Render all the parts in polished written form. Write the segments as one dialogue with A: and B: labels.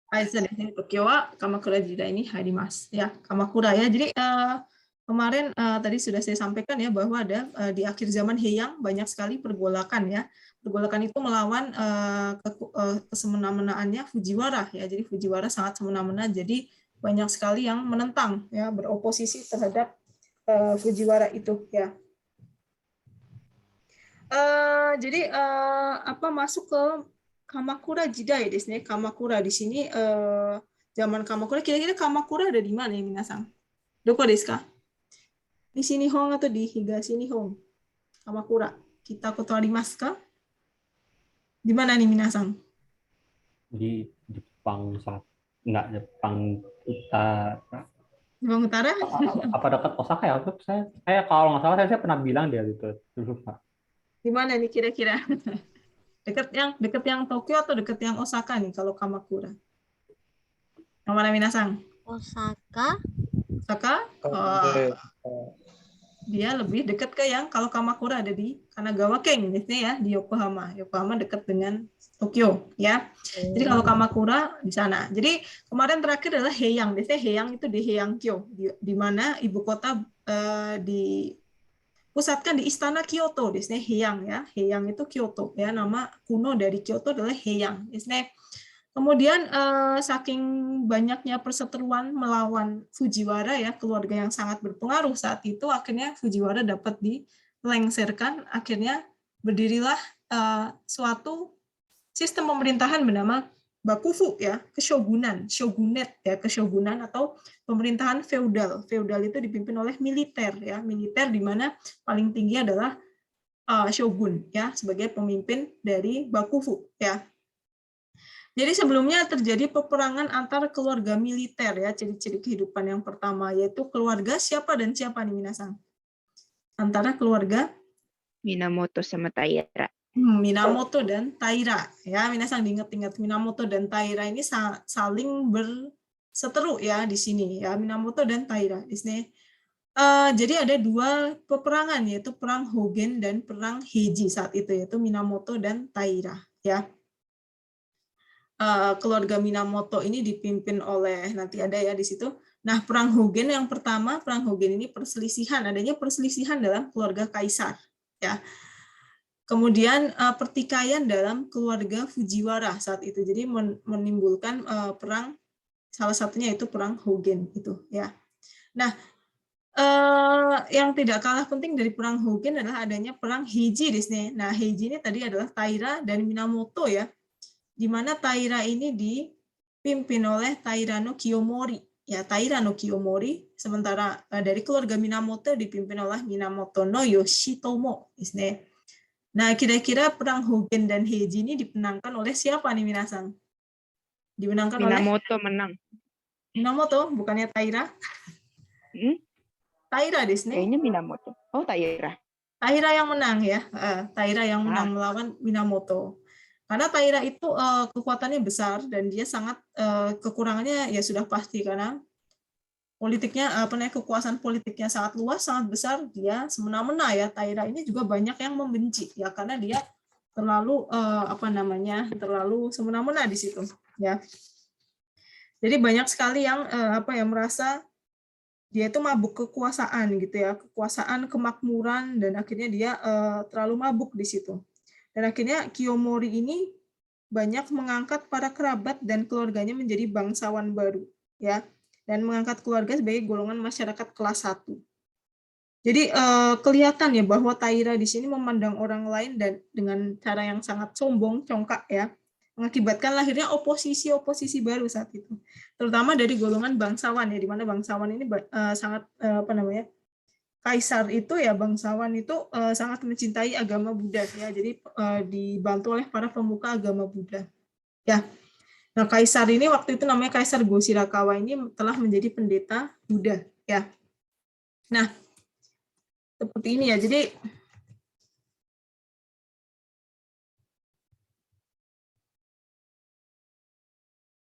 A: Aizen ya, Tokyo wa Kamakura Jidai ni harimasu ya, Kamakura ya. Jadi kemarin tadi sudah saya sampaikan ya bahwa ada di akhir zaman Heian banyak sekali pergolakan ya. Pergolakan itu melawan kesemena-menaannya Fujiwara ya. Jadi Fujiwara sangat semena-mena, jadi banyak sekali yang menentang ya, beroposisi terhadap Fujiwara itu ya. Jadi masuk ke Kamakura Jidai desu ne. Kamakura di sini zaman Kamakura, kira-kira Kamakura ada di mana ya minasan? Doko desu ka? Di sini Nihon atau di Higashi Nihon? Kamakura. Kita koto arimasu ka? Di mana nih minasan?
B: Di Jepang enggak, Jepang Utara.
A: Jepang Utara?
B: Apa dekat Osaka ya? Saya kalau nggak salah saya pernah bilang dia gitu dulu Pak.
A: Di mana nih kira-kira? Dekat yang Tokyo atau dekat yang Osaka nih kalau Kamakura? Yang mana minasan?
C: Osaka.
A: Osaka? Dia lebih dekat ke yang kalau Kamakura ada di Kanagawa Ken ya, di Yokohama. Yokohama dekat dengan Tokyo ya. Jadi kalau Kamakura di sana. Jadi kemarin terakhir adalah Heian. Biasanya Heian itu di Heiankyo, di mana ibu kota dipusatkan di Istana Kyoto. Biasanya Heian ya. Heian itu Kyoto ya. Nama kuno dari Kyoto adalah Heian. Biasanya kemudian saking banyaknya perseteruan melawan Fujiwara ya, keluarga yang sangat berpengaruh saat itu, akhirnya Fujiwara dapat dilengsarkan, akhirnya berdirilah suatu sistem pemerintahan bernama Bakufu ya, shogunate ya, keshogunan atau pemerintahan feudal. Feudal itu dipimpin oleh militer ya, militer di mana paling tinggi adalah shogun ya, sebagai pemimpin dari Bakufu ya. Jadi sebelumnya terjadi peperangan antar keluarga militer ya, ciri-ciri kehidupan yang pertama yaitu keluarga siapa dan siapa nih minasan? Antara keluarga
D: Minamoto sama Taira.
A: Minamoto dan Taira ya, minasan diingat-ingat Minamoto dan Taira ini saling berseteru ya di sini ya, Minamoto dan Taira di sini. Jadi ada dua peperangan yaitu perang Hogen dan perang Heiji saat itu, yaitu Minamoto dan Taira ya. Keluarga Minamoto ini dipimpin oleh, nanti ada ya di situ. Nah, perang Hogen yang pertama, perang Hogen ini adanya perselisihan dalam keluarga kaisar ya. Kemudian pertikaian dalam keluarga Fujiwara saat itu. Jadi menimbulkan perang, salah satunya itu perang Hogen itu ya. Nah, yang tidak kalah penting dari perang Hogen adalah adanya perang Heiji di sini. Nah, Heiji ini tadi adalah Taira dan Minamoto ya, di mana Taira ini dipimpin oleh Taira no Kiyomori. Ya, Taira no Kiyomori, sementara dari keluarga Minamoto dipimpin oleh Minamoto no Yoshitomo. Nah, kira-kira perang Hogen dan Heiji ini dimenangkan oleh siapa nih minasan? Dimenangkan
D: Minamoto
A: oleh
D: menang.
A: Minamoto, bukannya Taira? Taira di sini.
D: Kayaknya Minamoto. Oh, Taira.
A: Taira yang menang ya. Taira yang menang melawan Minamoto. Karena Taira itu kekuatannya besar dan dia sangat kekurangannya ya sudah pasti karena politiknya kekuasaan politiknya sangat luas, sangat besar, dia semena-mena ya. Taira ini juga banyak yang membenci ya karena dia terlalu terlalu semena-mena di situ ya. Jadi banyak sekali yang merasa dia itu mabuk kekuasaan gitu ya, kekuasaan, kemakmuran, dan akhirnya dia terlalu mabuk di situ. Dan akhirnya Kiyomori ini banyak mengangkat para kerabat dan keluarganya menjadi bangsawan baru ya, dan mengangkat keluarga sebagai golongan masyarakat kelas 1. Jadi kelihatan ya bahwa Taira di sini memandang orang lain dan dengan cara yang sangat sombong, congkak ya, mengakibatkan lahirnya oposisi baru saat itu, terutama dari golongan bangsawan ya, di mana bangsawan ini sangat kaisar itu ya, bangsawan itu sangat mencintai agama Buddha ya, jadi dibantu oleh para pemuka agama Buddha ya. Nah, kaisar ini waktu itu namanya Kaisar Go-Shirakawa ini telah menjadi pendeta Buddha ya. Nah, seperti ini ya. Jadi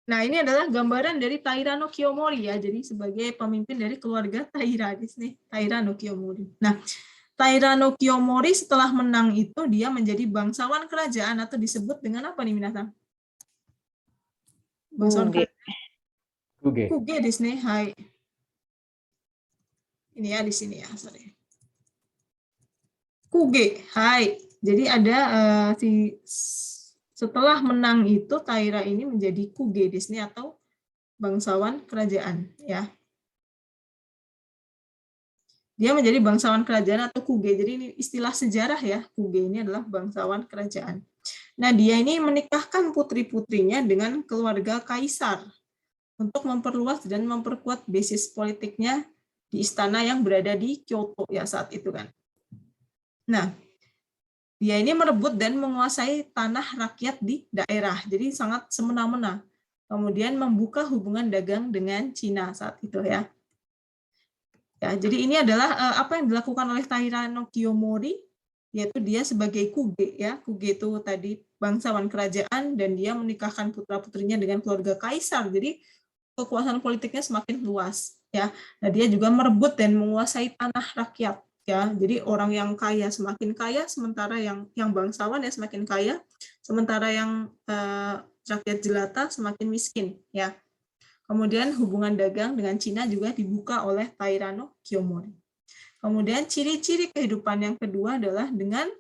A: nah, ini adalah gambaran dari Taira no Kiyomori ya. Jadi sebagai pemimpin dari keluarga Taira di sini, Taira no Kiyomori. Nah, Taira no Kiyomori setelah menang itu dia menjadi bangsawan kerajaan atau disebut dengan apa nih minasan? Bangsawan
D: Kuge.
B: Kuge.
A: Kuge desu ne. Hai. Ini ya di sini ya, sorry. Kuge, hai. Jadi ada setelah menang itu Taira ini menjadi Kuge desu ne atau bangsawan kerajaan ya. Dia menjadi bangsawan kerajaan atau Kuge. Jadi ini istilah sejarah ya. Kuge ini adalah bangsawan kerajaan. Nah, dia ini menikahkan putri-putrinya dengan keluarga kaisar untuk memperluas dan memperkuat basis politiknya di istana yang berada di Kyoto ya saat itu kan. Nah, dia ini merebut dan menguasai tanah rakyat di daerah. Jadi sangat semena-mena. Kemudian membuka hubungan dagang dengan Cina saat itu ya. Ya, jadi ini adalah apa yang dilakukan oleh Taira no Kiyomori, yaitu dia sebagai Kuge ya. Kuge itu tadi bangsawan kerajaan dan dia menikahkan putra-putrinya dengan keluarga kaisar. Jadi kekuasaan politiknya semakin luas ya. Nah, dia juga merebut dan menguasai tanah rakyat ya. Jadi orang yang kaya semakin kaya, sementara yang bangsawan ya semakin kaya, sementara yang rakyat jelata semakin miskin ya. Kemudian hubungan dagang dengan Cina juga dibuka oleh Taira no Kiyomori. Kemudian ciri-ciri kehidupan yang kedua adalah dengan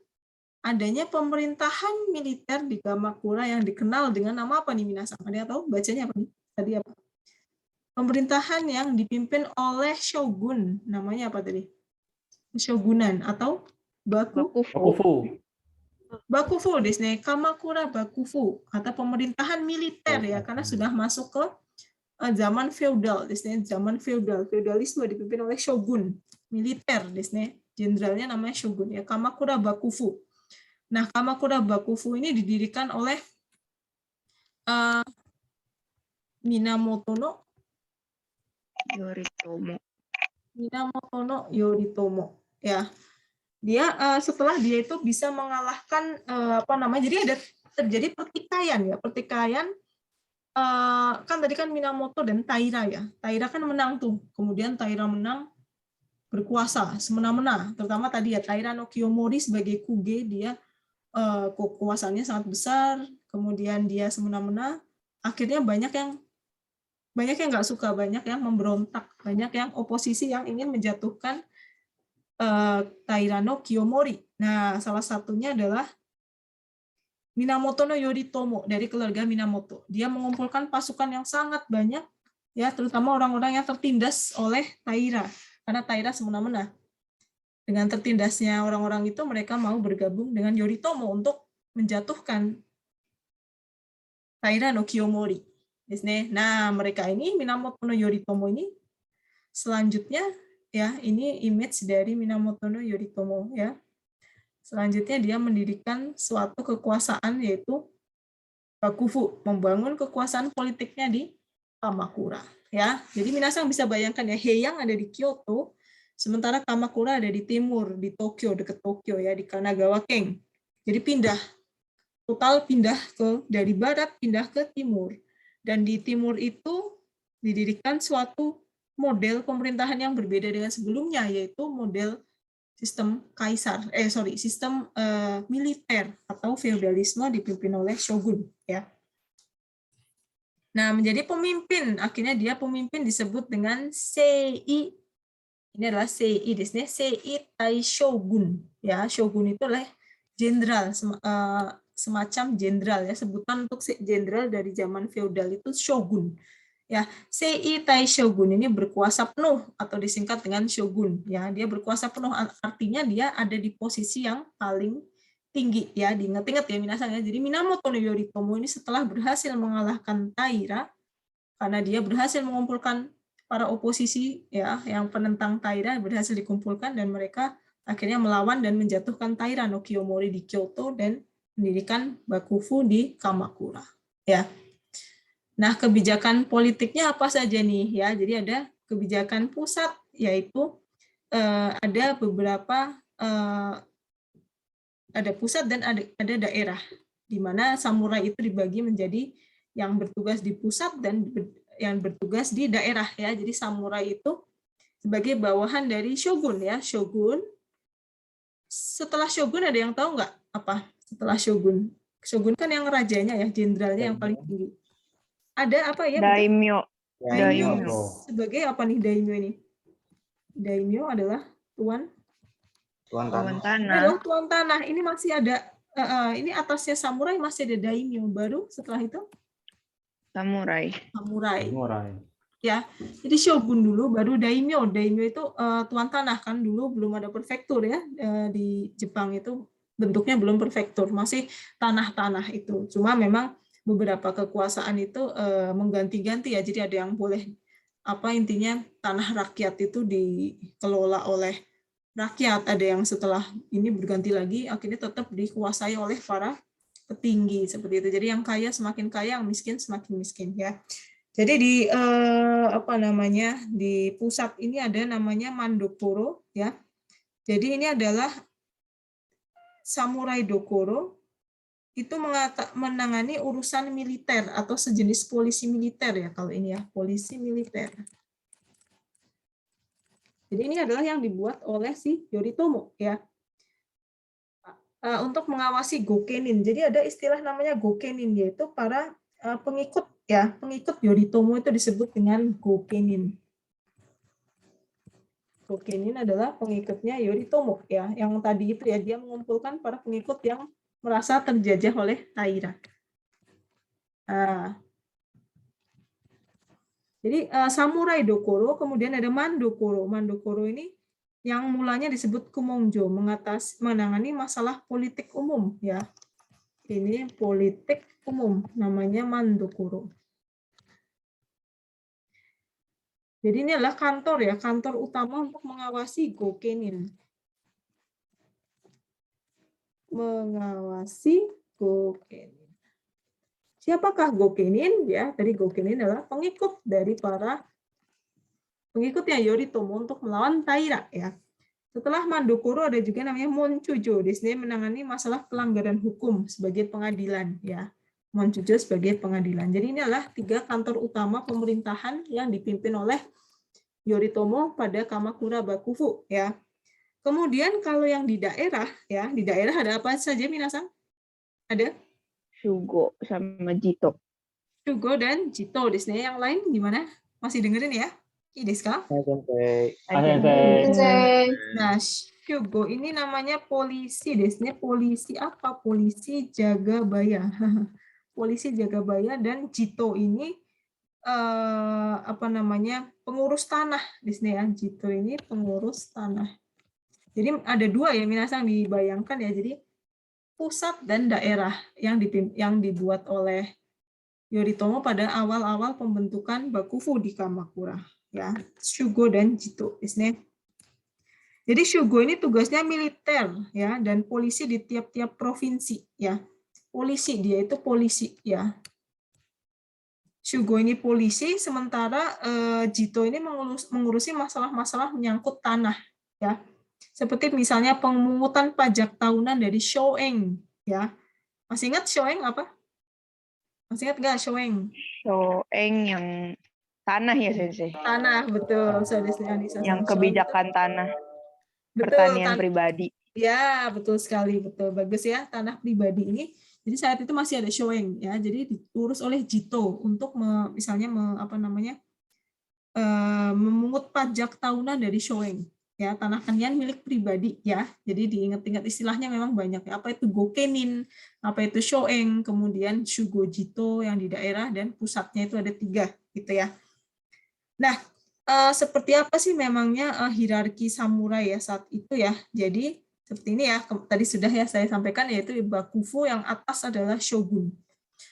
A: adanya pemerintahan militer di Kamakura yang dikenal dengan nama apa nih Minasang? Ada yang tahu bacanya apa nih? Tadi apa? Pemerintahan yang dipimpin oleh shogun. Namanya apa tadi? Shogunan atau
B: Bakufu.
A: Bakufu desu ne. Kamakura Bakufu atau pemerintahan militer ya, karena sudah masuk ke zaman feudal, zaman feudalisme dipimpin oleh shogun militer, jenderalnya namanya shogun ya, Kamakura Bakufu. Nah, Kamakura Bakufu ini didirikan oleh Minamoto no Yoritomo ya. Dia setelah dia itu bisa mengalahkan jadi ada terjadi pertikaian kan tadi kan Minamoto dan Taira ya. Taira kan menang tuh. Kemudian Taira menang berkuasa semena-mena. Terutama tadi ya Taira no Kiyomori sebagai Kuge, dia kekuasaannya sangat besar. Kemudian dia semena-mena. Akhirnya banyak yang nggak suka, banyak yang memberontak, banyak yang oposisi yang ingin menjatuhkan Taira no Kiyomori. Nah, salah satunya adalah Minamoto no Yoritomo dari keluarga Minamoto. Dia mengumpulkan pasukan yang sangat banyak, ya, terutama orang-orang yang tertindas oleh Taira, karena Taira semena-mena. Dengan tertindasnya orang-orang itu, mereka mau bergabung dengan Yoritomo untuk menjatuhkan Taira no Kiyomori. Nah, mereka ini Minamoto no Yoritomo ini selanjutnya, ya, ini image dari Minamoto no Yoritomo, ya. Selanjutnya dia mendirikan suatu kekuasaan yaitu Bakufu, membangun kekuasaan politiknya di Kamakura. Ya, jadi minasang bisa bayangkan ya, Heian ada di Kyoto, sementara Kamakura ada di timur, di Tokyo, dekat Tokyo ya, di Kanagawa-ken. Jadi total pindah dari barat pindah ke timur. Dan di timur itu didirikan suatu model pemerintahan yang berbeda dengan sebelumnya, yaitu model sistem sistem militer atau feodalisme dipimpin oleh shogun ya. Nah, menjadi pemimpin, akhirnya dia pemimpin disebut dengan Sei. Ini adalah Sei desu ne, Sei Taishogun ya. Shogun itu adalah jenderal, semacam jenderal ya, sebutan untuk jenderal dari zaman feodal itu shogun. Ya, Sei Taishogun ini berkuasa penuh atau disingkat dengan shogun ya. Dia berkuasa penuh, artinya dia ada di posisi yang paling tinggi ya. Diingat-ingat ya minasang ya. Jadi Minamoto no Yoritomo ini setelah berhasil mengalahkan Taira, karena dia berhasil mengumpulkan para oposisi ya, yang penentang Taira berhasil dikumpulkan dan mereka akhirnya melawan dan menjatuhkan Taira no Kiyomori di Kyoto dan mendirikan Bakufu di Kamakura ya. Nah, kebijakan politiknya apa saja nih ya? Jadi ada kebijakan pusat, yaitu ada beberapa ada pusat dan ada daerah, di mana samurai itu dibagi menjadi yang bertugas di pusat dan yang bertugas di daerah ya. Jadi samurai itu sebagai bawahan dari shogun ya. Shogun. Setelah shogun ada yang tahu nggak apa? Setelah shogun, shogun kan yang rajanya ya, jenderalnya yang paling tinggi. Ada apa ya? Betul?
D: Daimyo.
A: Daimyo.
D: Daimyo.
A: Sebagai apa nih daimyo ini? Daimyo adalah tuan
C: Tuan
D: Tuan
C: tanah.
A: Oh,
D: tanah.
A: tuan tanah. Ini masih ada ini atasnya samurai masih ada daimyo, baru setelah itu
D: Samurai.
A: samurai.
B: Samurai.
A: Ya, jadi shogun dulu, baru daimyo. Daimyo itu tuan tanah kan, dulu belum ada prefektur ya, di Jepang itu bentuknya belum prefektur, masih tanah-tanah itu. Cuma memang beberapa kekuasaan itu mengganti-ganti ya, jadi ada yang boleh apa intinya tanah rakyat itu dikelola oleh rakyat, ada yang setelah ini berganti lagi akhirnya tetap dikuasai oleh para petinggi seperti itu. Jadi yang kaya semakin kaya, yang miskin semakin miskin ya. Jadi di apa namanya di pusat ini ada namanya Mandokoro ya. Jadi ini adalah samurai dokoro itu menangani urusan militer atau sejenis polisi militer ya kalau ini ya, polisi militer. Jadi ini adalah yang dibuat oleh si Yoritomo ya. Untuk mengawasi gokenin. Jadi ada istilah namanya gokenin yaitu para pengikut ya, pengikut Yoritomo itu disebut dengan gokenin. Gokenin adalah pengikutnya Yoritomo ya, yang tadi itu ya dia mengumpulkan para pengikut yang merasa terjajah oleh Taira. Jadi samurai dokoro, kemudian ada mandokoro. Mandokoro ini yang mulanya disebut kumongjo, menangani masalah politik umum ya. Ini politik umum, namanya mandokoro. Jadi ini adalah kantor ya, kantor utama untuk mengawasi gokenin. Mengawasi gokenin. Siapakah gokenin? Ya, tadi gokenin adalah pengikut dari para pengikutnya Yoritomo untuk melawan Taira ya. Setelah Mandokoro ada juga namanya Monchujo. Di sini menangani masalah pelanggaran hukum sebagai pengadilan ya. Monchujo sebagai pengadilan. Jadi ini adalah 3 kantor utama pemerintahan yang dipimpin oleh Yoritomo pada Kamakura Bakufu ya. Kemudian kalau yang di daerah ya, di daerah ada apa saja minasan? Ada
D: Shugo sama Jito.
A: Shugo dan Jito. Di sini yang lain gimana? Masih dengerin ya? Ideska? Nah, Shugo ini namanya polisi. Di sini polisi apa? Polisi jaga baya. Polisi jaga baya. Dan Jito ini apa namanya? Pengurus tanah di sini ya. Jito ini pengurus tanah. Jadi ada 2 ya minasang dibayangkan ya. Jadi pusat dan daerah yang dibuat oleh Yoritomo pada awal-awal pembentukan Bakufu di Kamakura ya, Shugo dan Jito di sini. Jadi Shugo ini tugasnya militer ya dan polisi di tiap-tiap provinsi ya. Polisi, dia itu polisi ya. Shugo ini polisi, sementara Jito ini mengurusi masalah-masalah menyangkut tanah ya. Seperti misalnya pemungutan pajak tahunan dari Shoeng ya. Masih ingat Shoeng apa? Masih ingat nggak Shoeng?
D: Shoeng yang tanah ya Sensei.
A: Tanah, betul.
D: Yang kebijakan tanah.
A: Betul,
D: Pertanian pribadi.
A: Ya, betul sekali, betul. Bagus ya, tanah pribadi ini. Jadi saat itu masih ada Shoeng ya. Jadi diurus oleh Jito untuk misalnya memungut pajak tahunan dari Shoeng. Ya, tanah kalian milik pribadi ya. Jadi diingat-ingat istilahnya memang banyak ya. Apa itu gokenin, apa itu Shoeng, kemudian Shugo Jito yang di daerah dan pusatnya itu ada 3 gitu ya. Nah, seperti apa sih memangnya hierarki samurai ya saat itu ya. Jadi seperti ini ya, tadi sudah ya saya sampaikan yaitu Bakufu yang atas adalah shogun.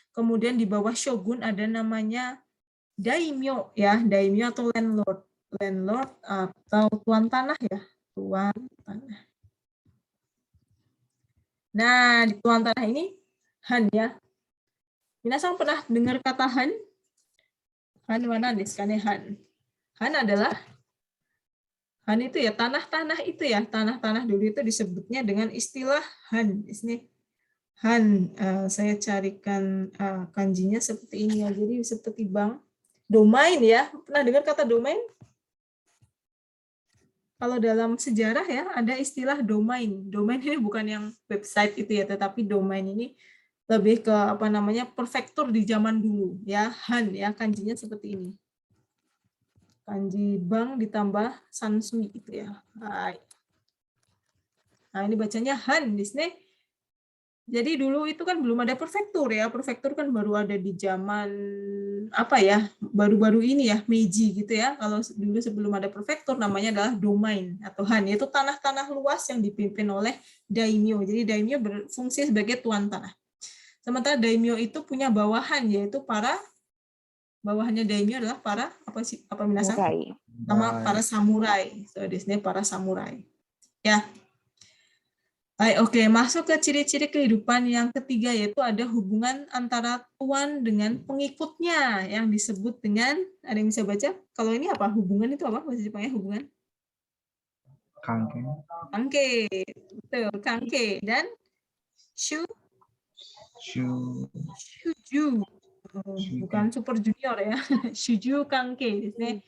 A: Kemudian di bawah shogun ada namanya daimyo ya, daimyo atau landlord. Landlord atau tuan tanah ya, tuan tanah. Nah, di tuan tanah ini Han ya. Minasan pernah dengar kata Han? Han mana nih? Han. Han adalah Han itu ya tanah-tanah itu ya, tanah-tanah dulu itu disebutnya dengan istilah Han. Di sini Han, saya carikan kanjinya seperti ini ya. Jadi seperti bank, domain ya. Pernah dengar kata domain? Kalau dalam sejarah ya ada istilah domain. Domain ini bukan yang website itu ya, tetapi domain ini lebih ke apa namanya prefektur di zaman dulu ya, Han ya, kanjinya seperti ini. Kanji Bang ditambah Sansui itu ya. Hai. Nah, ini bacanya Han di sini. Jadi dulu itu kan belum ada prefektur ya. Prefektur kan baru ada di zaman apa ya? Baru-baru ini ya, Meiji gitu ya. Kalau dulu sebelum ada prefektur namanya adalah domain atau Han, yaitu tanah-tanah luas yang dipimpin oleh daimyo. Jadi daimyo berfungsi sebagai tuan tanah. Sementara daimyo itu punya bawahan, yaitu bawahannya daimyo adalah para apa minasang?
D: Samurai.
A: Sama para samurai. So di sini para samurai. Ya. Baik, oke, masuk ke ciri-ciri kehidupan yang ketiga, yaitu ada hubungan antara tuan dengan pengikutnya yang disebut dengan, ada yang bisa baca? Kalau ini apa? Hubungan itu apa? Bahasa Jepangnya hubungan?
C: Kanke.
A: Kanke, betul, kanke. Dan shuju. Bukan super junior ya. Shuju kanke. Di sini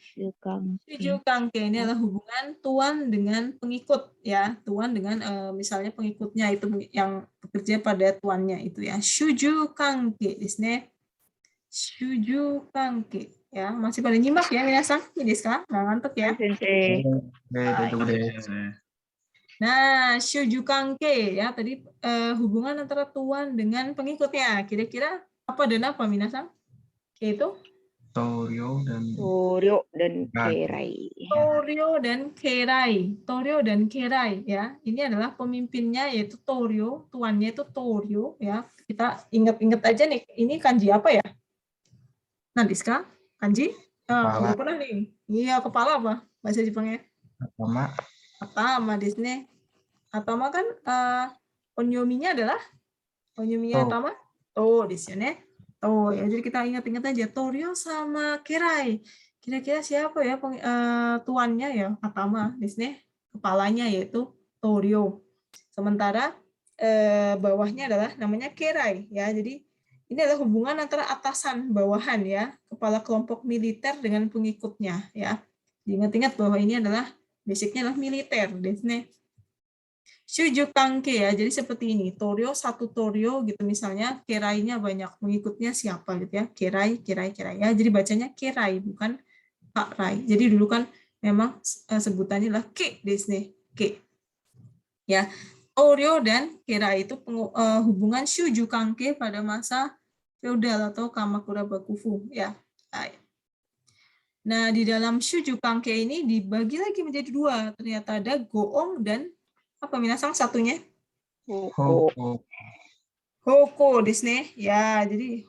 A: Shuju kanke ini adalah hubungan tuan dengan pengikut ya, tuan dengan misalnya pengikutnya itu yang bekerja pada tuannya itu ya. Shuju kanke di sini. Shuju kanke ya, masih pada nyimak ya minasan? Ini sekarang nggak ngantuk ya.
D: Sensei.
A: Nah, shuju kanke ya tadi hubungan antara tuan dengan pengikutnya. Kira-kira apa dan apa minasan? Itu
C: Toryo dan
D: Keirai.
A: Toryo dan Keirai ya. Ini adalah pemimpinnya yaitu Toryo, tuannya itu Toryo ya. Kita ingat-ingat aja nih, ini kanji apa ya? Nanti sekarang kanji? Udah pernah nih. Iya, kepala apa? Bahasa Jepangnya? Atama di sini. Atama kan onyominya adalah Atama. Di sini. Ya, jadi kita ingat-ingat aja Toryo sama Keirai. Kira-kira siapa ya tuannya ya? Atama di sini, kepalanya yaitu Toryo. Sementara bawahnya adalah namanya Keirai ya. Jadi ini adalah hubungan antara atasan bawahan ya, kepala kelompok militer dengan pengikutnya ya. Diingat-ingat bahwa ini adalah basicnya adalah militer di sini. Shuju kanke ya, jadi seperti ini. Toryo, satu Toryo gitu misalnya, Keirai-nya banyak, pengikutnya siapa gitu ya. Keirai ya. Jadi bacanya Keirai, bukan Kak Rai. Jadi dulu kan memang sebutannya adalah Ke di sini. Ke. Ya. Toryo dan Keirai itu hubungan Shuju kanke pada masa feodal atau Kamakura Bakufu ya. Nah, di dalam Shuju kanke ini dibagi lagi menjadi dua. Ternyata ada Goong dan apa minasang satunya? Hoko di sini ya. Jadi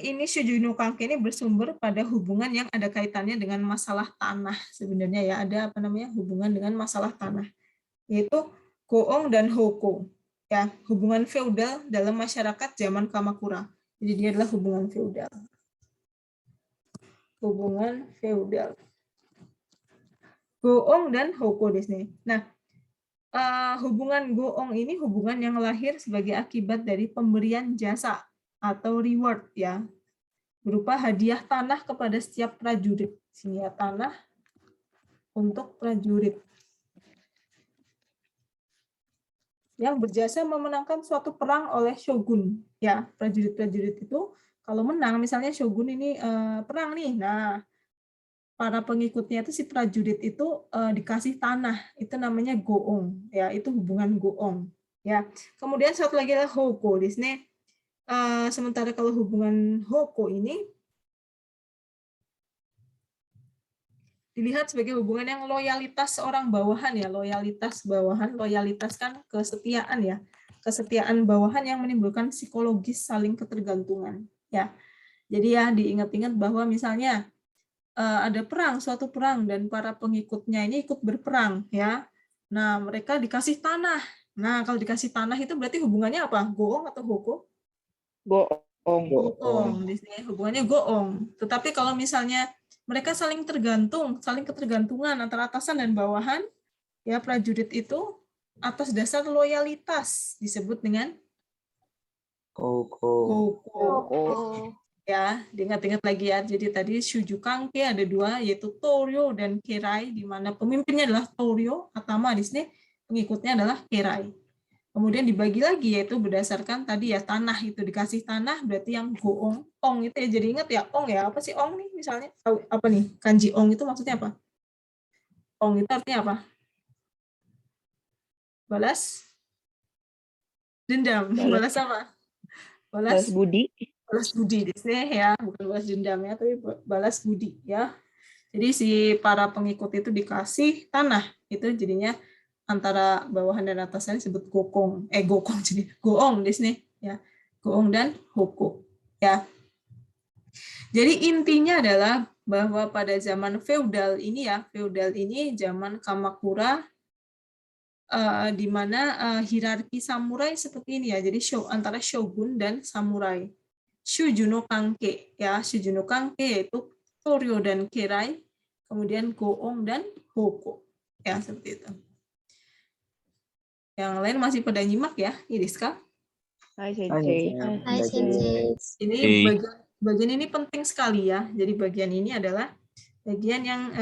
A: ini Shuju no kanke ini bersumber pada hubungan yang ada kaitannya dengan masalah tanah sebenarnya ya. Ada apa namanya? Hubungan dengan masalah tanah. Yaitu Goong dan Hoko. Ya, hubungan feodal dalam masyarakat zaman Kamakura. Jadi dia adalah hubungan feodal. Hubungan feodal. Goong dan Hoko di sini. Nah, hubungan Goong ini hubungan yang lahir sebagai akibat dari pemberian jasa atau reward ya, berupa hadiah tanah kepada setiap prajurit. Sini ya, tanah untuk prajurit yang berjasa memenangkan suatu perang oleh shogun ya. Prajurit-prajurit itu kalau menang, misalnya shogun ini perang nih, nah para pengikutnya itu si prajurit itu dikasih tanah, itu namanya goong ya, itu hubungan goong ya. Kemudian satu lagi adalah hoko di sini. Sementara kalau hubungan hoko ini dilihat sebagai hubungan yang loyalitas seorang bawahan ya, loyalitas kan kesetiaan ya, kesetiaan bawahan yang menimbulkan psikologis saling ketergantungan ya. Jadi ya diingat-ingat bahwa misalnya ada suatu perang dan para pengikutnya ini ikut berperang ya. Nah, mereka dikasih tanah. Nah, kalau dikasih tanah itu berarti hubungannya apa? Goong atau hoko? Goong. Di sini hubungannya goong. Tetapi kalau misalnya mereka saling ketergantungan antara atasan dan bawahan, ya prajurit itu atas dasar loyalitas disebut dengan hoko. Ya, diingat-ingat lagi ya. Jadi tadi Shuju kanke ada dua, yaitu Toryo dan Keirai, di mana pemimpinnya adalah Toryo, Atama di sini, pengikutnya adalah Keirai. Kemudian dibagi lagi yaitu berdasarkan tadi ya tanah itu dikasih tanah berarti yang goong ong itu ya jadi ingat ya ong ya apa sih ong nih misalnya tahu apa nih kanji ong itu maksudnya apa? Ong itu artinya apa? Balas dendam. Balas apa?
D: Balas
A: Balas
D: budi.
A: budi di sini ya bukan balas dendam ya tapi balas budi ya. Jadi si para pengikut itu dikasih tanah itu jadinya antara bawahan dan atasan disebut gokong jadi goong di sini ya goong dan hoko ya. Jadi intinya adalah bahwa pada zaman feudal ini zaman Kamakura di mana hierarki samurai seperti ini ya. Jadi antara shogun dan samurai. Shujuno Kanke ya, Shujuno Kanke yaitu Toryo dan Kerai, kemudian Goong dan Hoko. Ya, seperti itu. Yang lain masih pada nyimak ya, Iriska?
D: Hai Sensei.
E: Hai Sensei.
A: Ini bagian ini penting sekali ya. Jadi bagian ini adalah bagian yang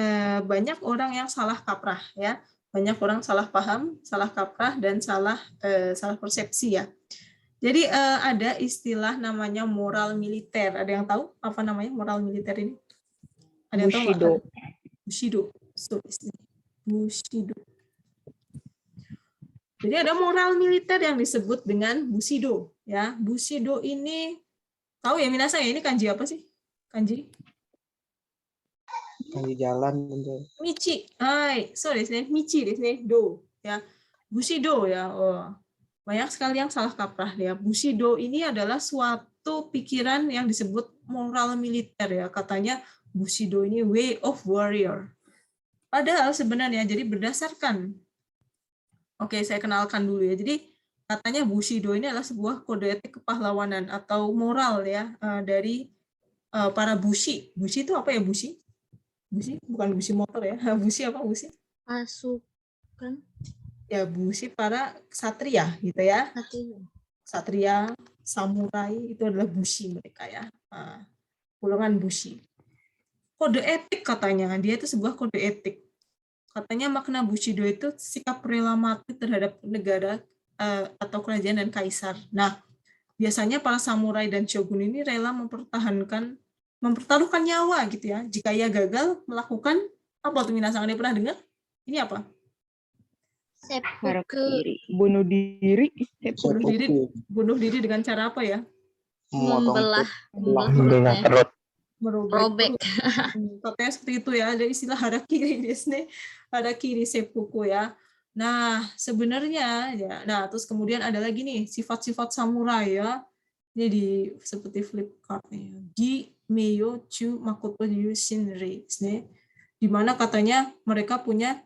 A: banyak orang yang salah kaprah ya. Banyak orang salah paham, salah kaprah dan salah persepsi ya. Jadi ada istilah namanya moral militer. Ada yang tahu apa namanya moral militer ini? Ada yang tahu nggak? Bushido. Bushido. Jadi ada moral militer yang disebut dengan Bushido. Ya, Bushido ini tahu ya minasa ya ini kanji apa sih? Kanji?
E: Kanji jalan tentu.
A: Michi. Hai, so Michi do ya. Bushido ya. Oh. Banyak sekali yang salah kaprah ya. Bushido ini adalah suatu pikiran yang disebut moral militer ya. Katanya Bushido ini way of warrior. Padahal sebenarnya jadi berdasarkan saya kenalkan dulu ya. Jadi katanya Bushido ini adalah sebuah kode etik kepahlawanan atau moral ya dari para bushi. Bushi itu apa ya bushi? Bushi bukan bushi motor ya. Bushi apa bushi?
F: Pasukan.
A: Ya bushi para ksatria gitu ya. Ksatria, samurai itu adalah bushi mereka ya. Golongan bushi. Kode etik katanya, dia itu sebuah kode etik. Katanya makna Bushido itu sikap rela mati terhadap negara atau kerajaan dan kaisar. Nah, biasanya para samurai dan shogun ini rela mempertaruhkan nyawa gitu ya. Jika ia gagal melakukan apa tuh minasang dia pernah dengar? Ini apa?
D: Bunuh diri.
A: Bunuh diri dengan cara apa ya?
F: Membelah
B: perut.
F: robek.
A: Katanya seperti itu ya, ada istilah harakiri di sini, harakiri seppuku ya. Nah, sebenarnya ya, terus kemudian ada lagi nih sifat-sifat samurai ya. Ini seperti flip card nih. Gi, Meiyo, Chu, Makoto, Yu, Shinri. Di mana katanya mereka punya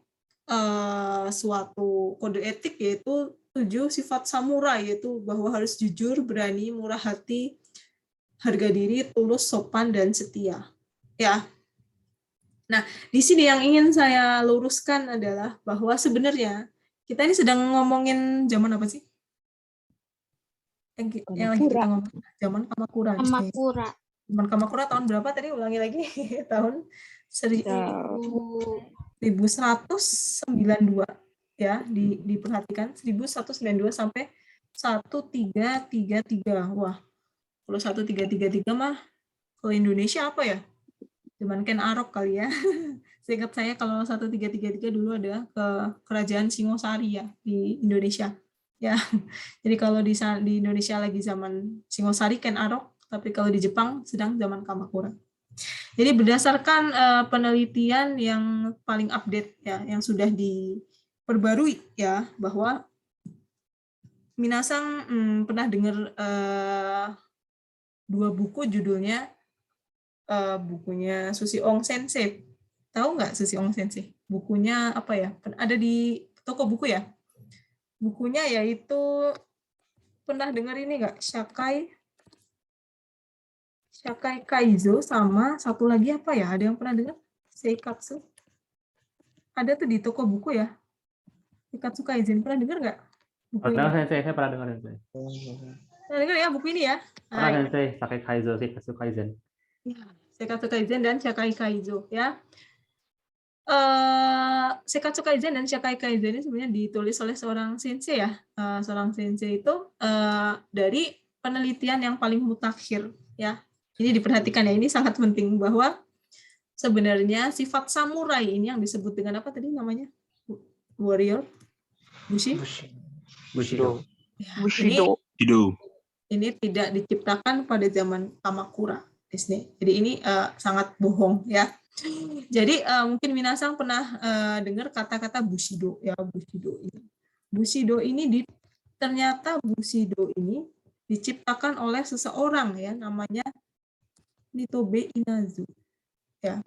A: suatu kode etik yaitu 7 sifat samurai yaitu bahwa harus jujur, berani, murah hati, harga diri, tulus, sopan, dan setia. Ya. Nah, di sini yang ingin saya luruskan adalah bahwa sebenarnya kita ini sedang ngomongin zaman apa sih? Yang lagi kita ngomong zaman Kamakura. Zaman Kamakura tahun berapa tadi? Ulangi lagi. Tahun 1192 ya, diperhatikan 1192 sampai 1333. Wah. Kalau 1333 mah kalau Indonesia apa ya? Zaman Ken Arok kali ya. Seingat saya kalau 1333 dulu ada ke kerajaan Singosari ya di Indonesia. Ya. Jadi kalau di Indonesia lagi zaman Singosari Ken Arok, tapi kalau di Jepang sedang zaman Kamakura. Jadi berdasarkan penelitian yang paling update ya, yang sudah diperbarui ya, bahwa minasang pernah dengar 2 buku judulnya bukunya Susi Ong Sensei. Tahu nggak Susi Ong Sensei? Bukunya apa ya? Ada di toko buku ya. Bukunya yaitu pernah dengar ini nggak? Shakai Kaizo sama satu lagi apa ya? Ada yang pernah dengar? Seikatsu. Ada tuh di toko buku ya. Seikatsu Kaizen pernah dengar nggak?
B: Pernah Sensei, saya pernah dengar Sensei.
A: Pernah dengar ya buku ini ya?
B: Pernah Sensei, Shakai Kaizo, Seikatsu Kaizen.
A: Seikatsu Kaizen dan Shakai Kaizo ya. Sekatsu Kaizen dan Shakai Kaizen ini sebenarnya ditulis oleh seorang sensei ya. Seorang sensei itu dari penelitian yang paling mutakhir ya. Ini diperhatikan ya, ini sangat penting bahwa sebenarnya sifat samurai ini yang disebut dengan apa tadi namanya? Warrior? Bushi?
B: Bushido.
A: Ya,
D: Bushido.
A: ini tidak diciptakan pada zaman Kamakura. Jadi ini sangat bohong ya. Jadi mungkin Minasang pernah dengar kata-kata Bushido ya, Bushido ini. Bushido ini ternyata Bushido ini diciptakan oleh seseorang ya, namanya Nitobe Inazu. Ya.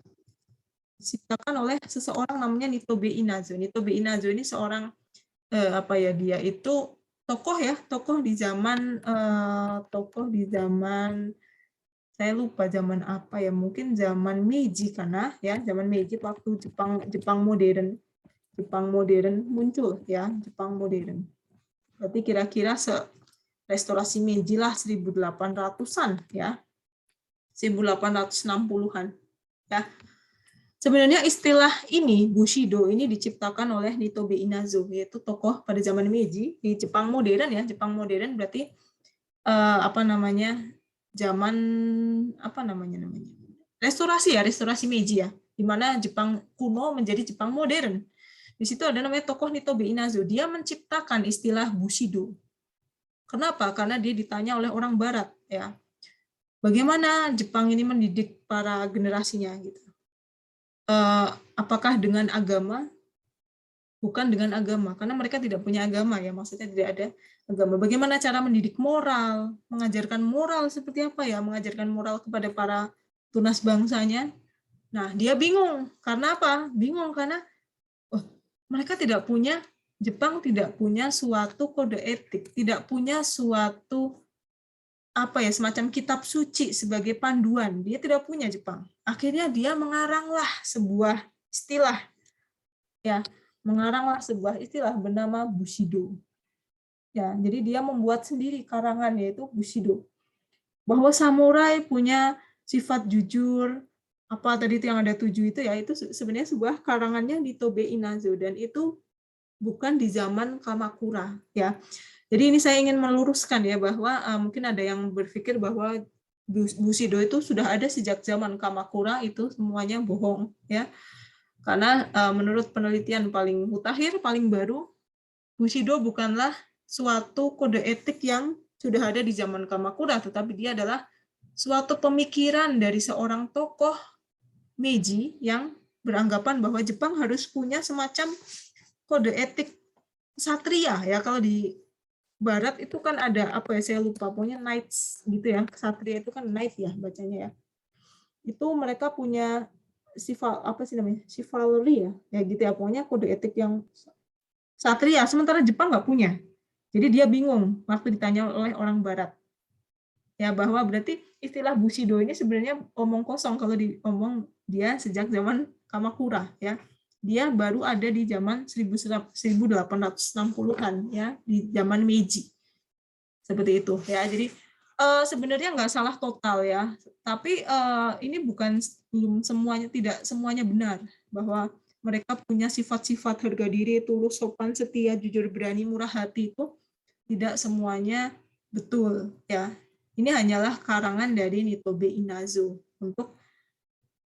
A: Diciptakan oleh seseorang namanya Nitobe Inazu. Nitobe Inazu ini seorang dia itu tokoh di zaman saya lupa zaman apa ya, mungkin zaman Meiji karena ya, zaman Meiji waktu Jepang modern muncul ya, Jepang modern. Berarti kira-kira restorasi Meiji lah 1800-an ya. 1860-an ya. Sebenarnya istilah ini Bushido ini diciptakan oleh Nitobe Inazu, yaitu tokoh pada zaman Meiji di Jepang modern ya. Jepang modern berarti zaman restorasi Meiji ya, di mana Jepang kuno menjadi Jepang modern. Di situ ada namanya tokoh Nitobe Inazu. Dia menciptakan istilah Bushido. Kenapa? Karena dia ditanya oleh orang Barat ya, bagaimana Jepang ini mendidik para generasinya gitu. Apakah dengan agama? Bukan dengan agama, karena mereka tidak punya agama ya, maksudnya tidak ada agama. Bagaimana cara mendidik moral, mengajarkan moral seperti apa ya, mengajarkan moral kepada para tunas bangsanya. Nah, dia bingung. Karena apa? Bingung karena Jepang tidak punya suatu kode etik, tidak punya suatu semacam kitab suci sebagai panduan. Dia tidak punya Jepang. Akhirnya dia mengaranglah sebuah istilah bernama Bushido. Ya, jadi dia membuat sendiri karangan yaitu Bushido. Bahwa samurai punya sifat jujur, apa tadi itu yang ada 7 itu ya, itu sebenarnya sebuah karangannya Nitobe Inazu dan itu bukan di zaman Kamakura ya. Jadi ini saya ingin meluruskan ya bahwa mungkin ada yang berpikir bahwa Bushido itu sudah ada sejak zaman Kamakura, itu semuanya bohong ya. Karena menurut penelitian paling mutakhir, paling baru, Bushido bukanlah suatu kode etik yang sudah ada di zaman Kamakura, tetapi dia adalah suatu pemikiran dari seorang tokoh Meiji yang beranggapan bahwa Jepang harus punya semacam kode etik ksatria ya. Kalau di Barat itu kan ada saya lupa, pokoknya knights gitu ya. Ksatria itu kan knight ya bacanya ya. Itu mereka punya chivalry ya gitu ya, pokoknya kode etik yang satria, sementara Jepang nggak punya. Jadi dia bingung waktu ditanya oleh orang Barat ya, bahwa berarti istilah Bushido ini sebenarnya omong kosong kalau diomong dia sejak zaman Kamakura ya. Dia baru ada di zaman 1860-an ya, di zaman Meiji seperti itu ya. Jadi sebenarnya nggak salah total ya, tapi ini belum semuanya, tidak semuanya benar bahwa mereka punya sifat-sifat harga diri, tulus, sopan, setia, jujur, berani, murah hati, itu tidak semuanya betul ya. Ini hanyalah karangan dari Nitobe Inazu untuk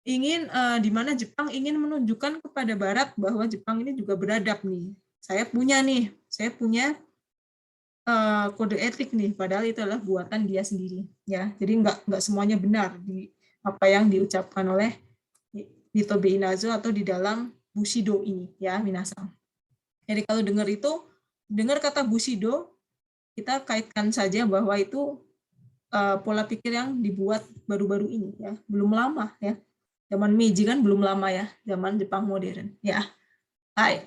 A: di mana Jepang ingin menunjukkan kepada Barat bahwa Jepang ini juga beradab nih. Saya punya kode etik nih, padahal itu adalah buatan dia sendiri ya. Jadi nggak semuanya benar di apa yang diucapkan oleh Nitobe Inazu atau di dalam Bushido ini ya, minasang. Jadi kalau dengar kata Bushido, kita kaitkan saja bahwa itu pola pikir yang dibuat baru-baru ini ya, belum lama ya. Zaman Meiji kan belum lama ya, zaman Jepang modern ya. Hai.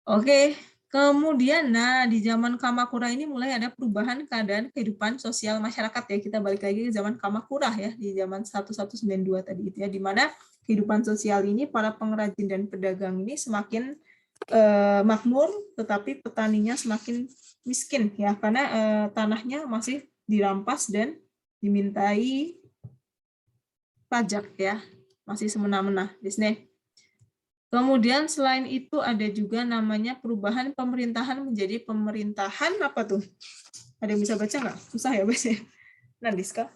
A: Oke. Kemudian, di zaman Kamakura ini mulai ada perubahan keadaan kehidupan sosial masyarakat ya. Kita balik lagi ke zaman Kamakura ya, di zaman 1192 tadi itu ya, di mana kehidupan sosial ini para pengrajin dan pedagang ini semakin makmur, tetapi petaninya semakin miskin ya, karena tanahnya masih dirampas dan dimintai pajak ya, masih semena-mena di sini. Kemudian selain itu ada juga namanya perubahan pemerintahan menjadi pemerintahan apa tuh? Ada yang bisa baca nggak? Susah ya bacanya. Nandiska?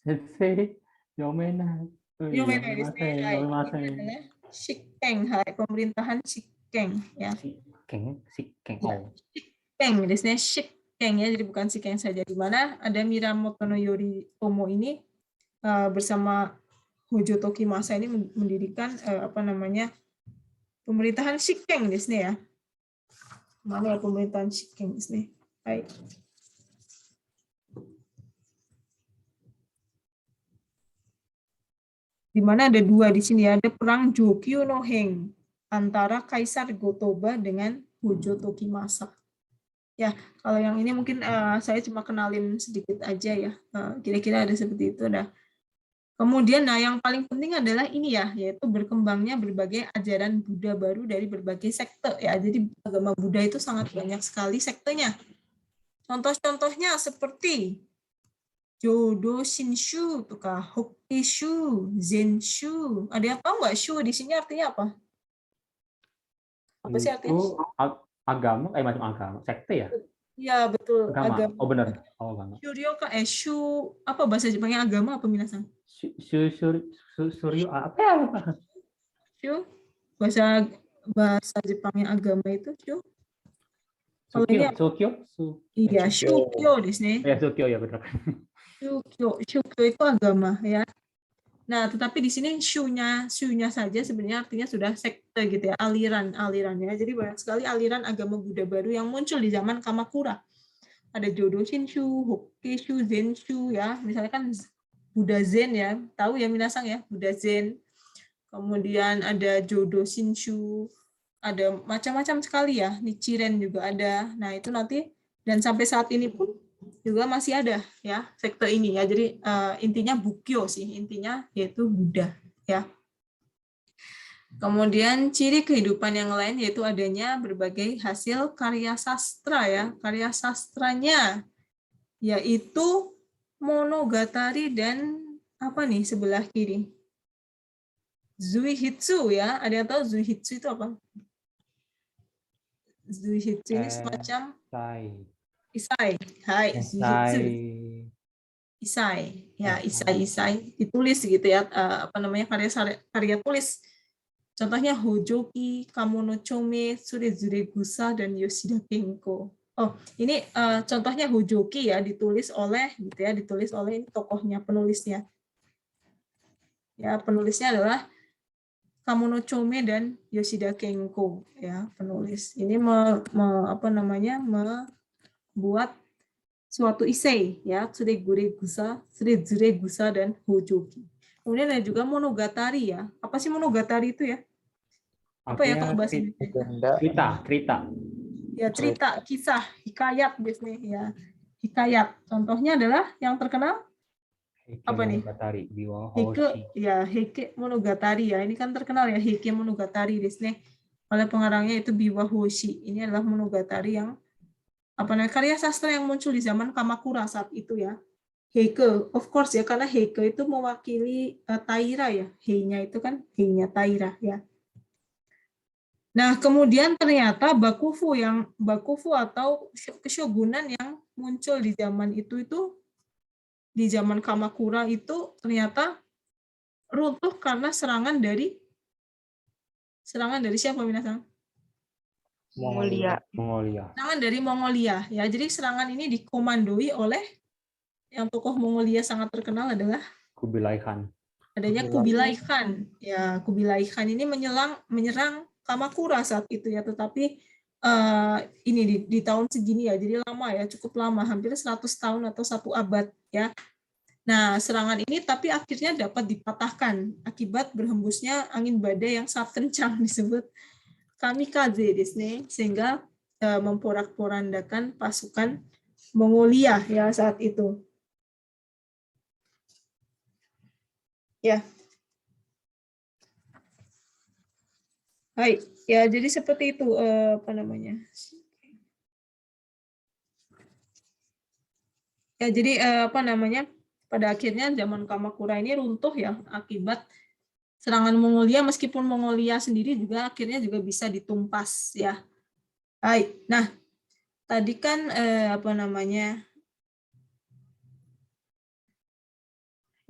B: Sensei, yomena.
A: Yomena desu ne. Hai. Ini
B: Yomimasen.
A: adalah Shikkeng, hai, pemerintahan Shikkeng ya.
B: Sikeng.
A: Ya,
B: Oh.
A: Shikkeng desu ne. Shikkeng ya, jadi bukan Shikkeng saja, di mana ada Minamoto no Yoritomo ini bersama Hojo Tokimasa ini mendirikan apa namanya pemerintahan Shikkeng desu ne ya. Mana ya pemerintahan Shikkeng desu ne? Hai. Di mana ada dua di sini, ada perang Jokyo no Heng antara Kaisar Gotoba dengan Hojo Tokimasa. Ya, kalau yang ini mungkin saya cuma kenalin sedikit aja ya. Kira-kira ada seperti itu. Dah. Kemudian, nah yang paling penting adalah ini ya, yaitu berkembangnya berbagai ajaran Buddha baru dari berbagai sekte. Ya, jadi agama Buddha itu sangat banyak sekali sektenya. Contoh-contohnya seperti Jodo Shinshu, Hokkishu, Zenshu. Ada yang tahu nggak shu di sini artinya apa? Apa sih artinya?
B: Itu agama, macam agama, sekte ya?
A: Ya betul,
B: Agama.
A: agama.
B: Oh benar. Oh agama.
A: Shuryo shu apa bahasa Jepangnya agama apa minasan?
B: Suryo apa ya?
A: Shu bahasa Jepangnya agama itu shu. Kalau ini iya shukyo desu ne.
B: Ya Sukyo ya benar.
A: Shukyo itu agama ya. Nah, tetapi di sini shu-nya saja sebenarnya artinya sudah sekte gitu ya, alirannya. Jadi banyak sekali aliran agama Buddha baru yang muncul di zaman Kamakura. Ada Jodo Shinshu, Hokkishu, Zenshu ya. Misalnya kan Buddha Zen ya, tahu ya minasang ya, Buddha Zen. Kemudian ada Jodo Shinshu, ada macam-macam sekali ya, Nichiren juga ada. Nah, itu nanti dan sampai saat ini pun juga masih ada ya sekte ini ya. Jadi intinya Bukkyo sih, intinya yaitu Buddha ya. Kemudian ciri kehidupan yang lain yaitu adanya berbagai hasil karya sastra ya. Karya sastranya yaitu Monogatari dan apa nih sebelah kiri? Zuihitsu ya. Ada yang tahu Zuihitsu itu apa? Zuihitsu ini semacam Isai. Hai, Zuihitsu. Isai. Ya, Isai ditulis gitu ya, apa namanya karya tulis. Contohnya Hojoki, Kamono Chome, Surezure Gusa dan Yoshida Kenko. Oh, ini contohnya Hojoki ya, ditulis oleh ini tokohnya, penulisnya. Ya, penulisnya adalah Kamono Chome dan Yoshida Kenko ya, penulis. Ini membuat suatu isei ya, Surezure Gusa dan Hojoki. Kemudian ada juga Monogatari ya. Apa sih Monogatari itu ya? Apa ya kalau bahasa Indonesia?
B: Cerita.
A: Ya, cerita, kisah, hikayat biasanya ya. Hikayat. Contohnya adalah yang terkenal apa nih? Heike Monogatari ya. Ini kan terkenal ya, Heike Monogatari desu ne. Oleh pengarangnya itu Biwa Hoshi. Ini adalah Monogatari yang karya sastra yang muncul di zaman Kamakura saat itu ya. Heike, of course ya, karena Heike itu mewakili Taira ya. Hei-nya itu kan hei-nya Taira ya. Nah, kemudian ternyata Bakufu atau keshogunan yang muncul di zaman itu di zaman Kamakura itu ternyata runtuh karena serangan dari siapa minasang?
D: Mongolia.
A: Serangan dari Mongolia ya. Jadi serangan ini dikomandoi oleh yang tokoh Mongolia sangat terkenal adalah
B: Kubilai Khan.
A: Adanya Kubilai Khan. Ya, Kubilai Khan ini menyerang Kamakura saat itu ya, tetapi ini di tahun segini ya, jadi lama ya, cukup lama, hampir 100 tahun atau 1 abad ya. Nah, serangan ini tapi akhirnya dapat dipatahkan akibat berhembusnya angin badai yang sangat kencang disebut kamikaze desu ne, sehingga memporak-porandakan pasukan Mongolia ya saat itu. Ya. Hai, ya jadi seperti itu Ya jadi pada akhirnya zaman Kamakura ini runtuh ya akibat serangan Mongolia, meskipun Mongolia sendiri juga akhirnya juga bisa ditumpas ya. Baik. Nah, tadi kan apa namanya?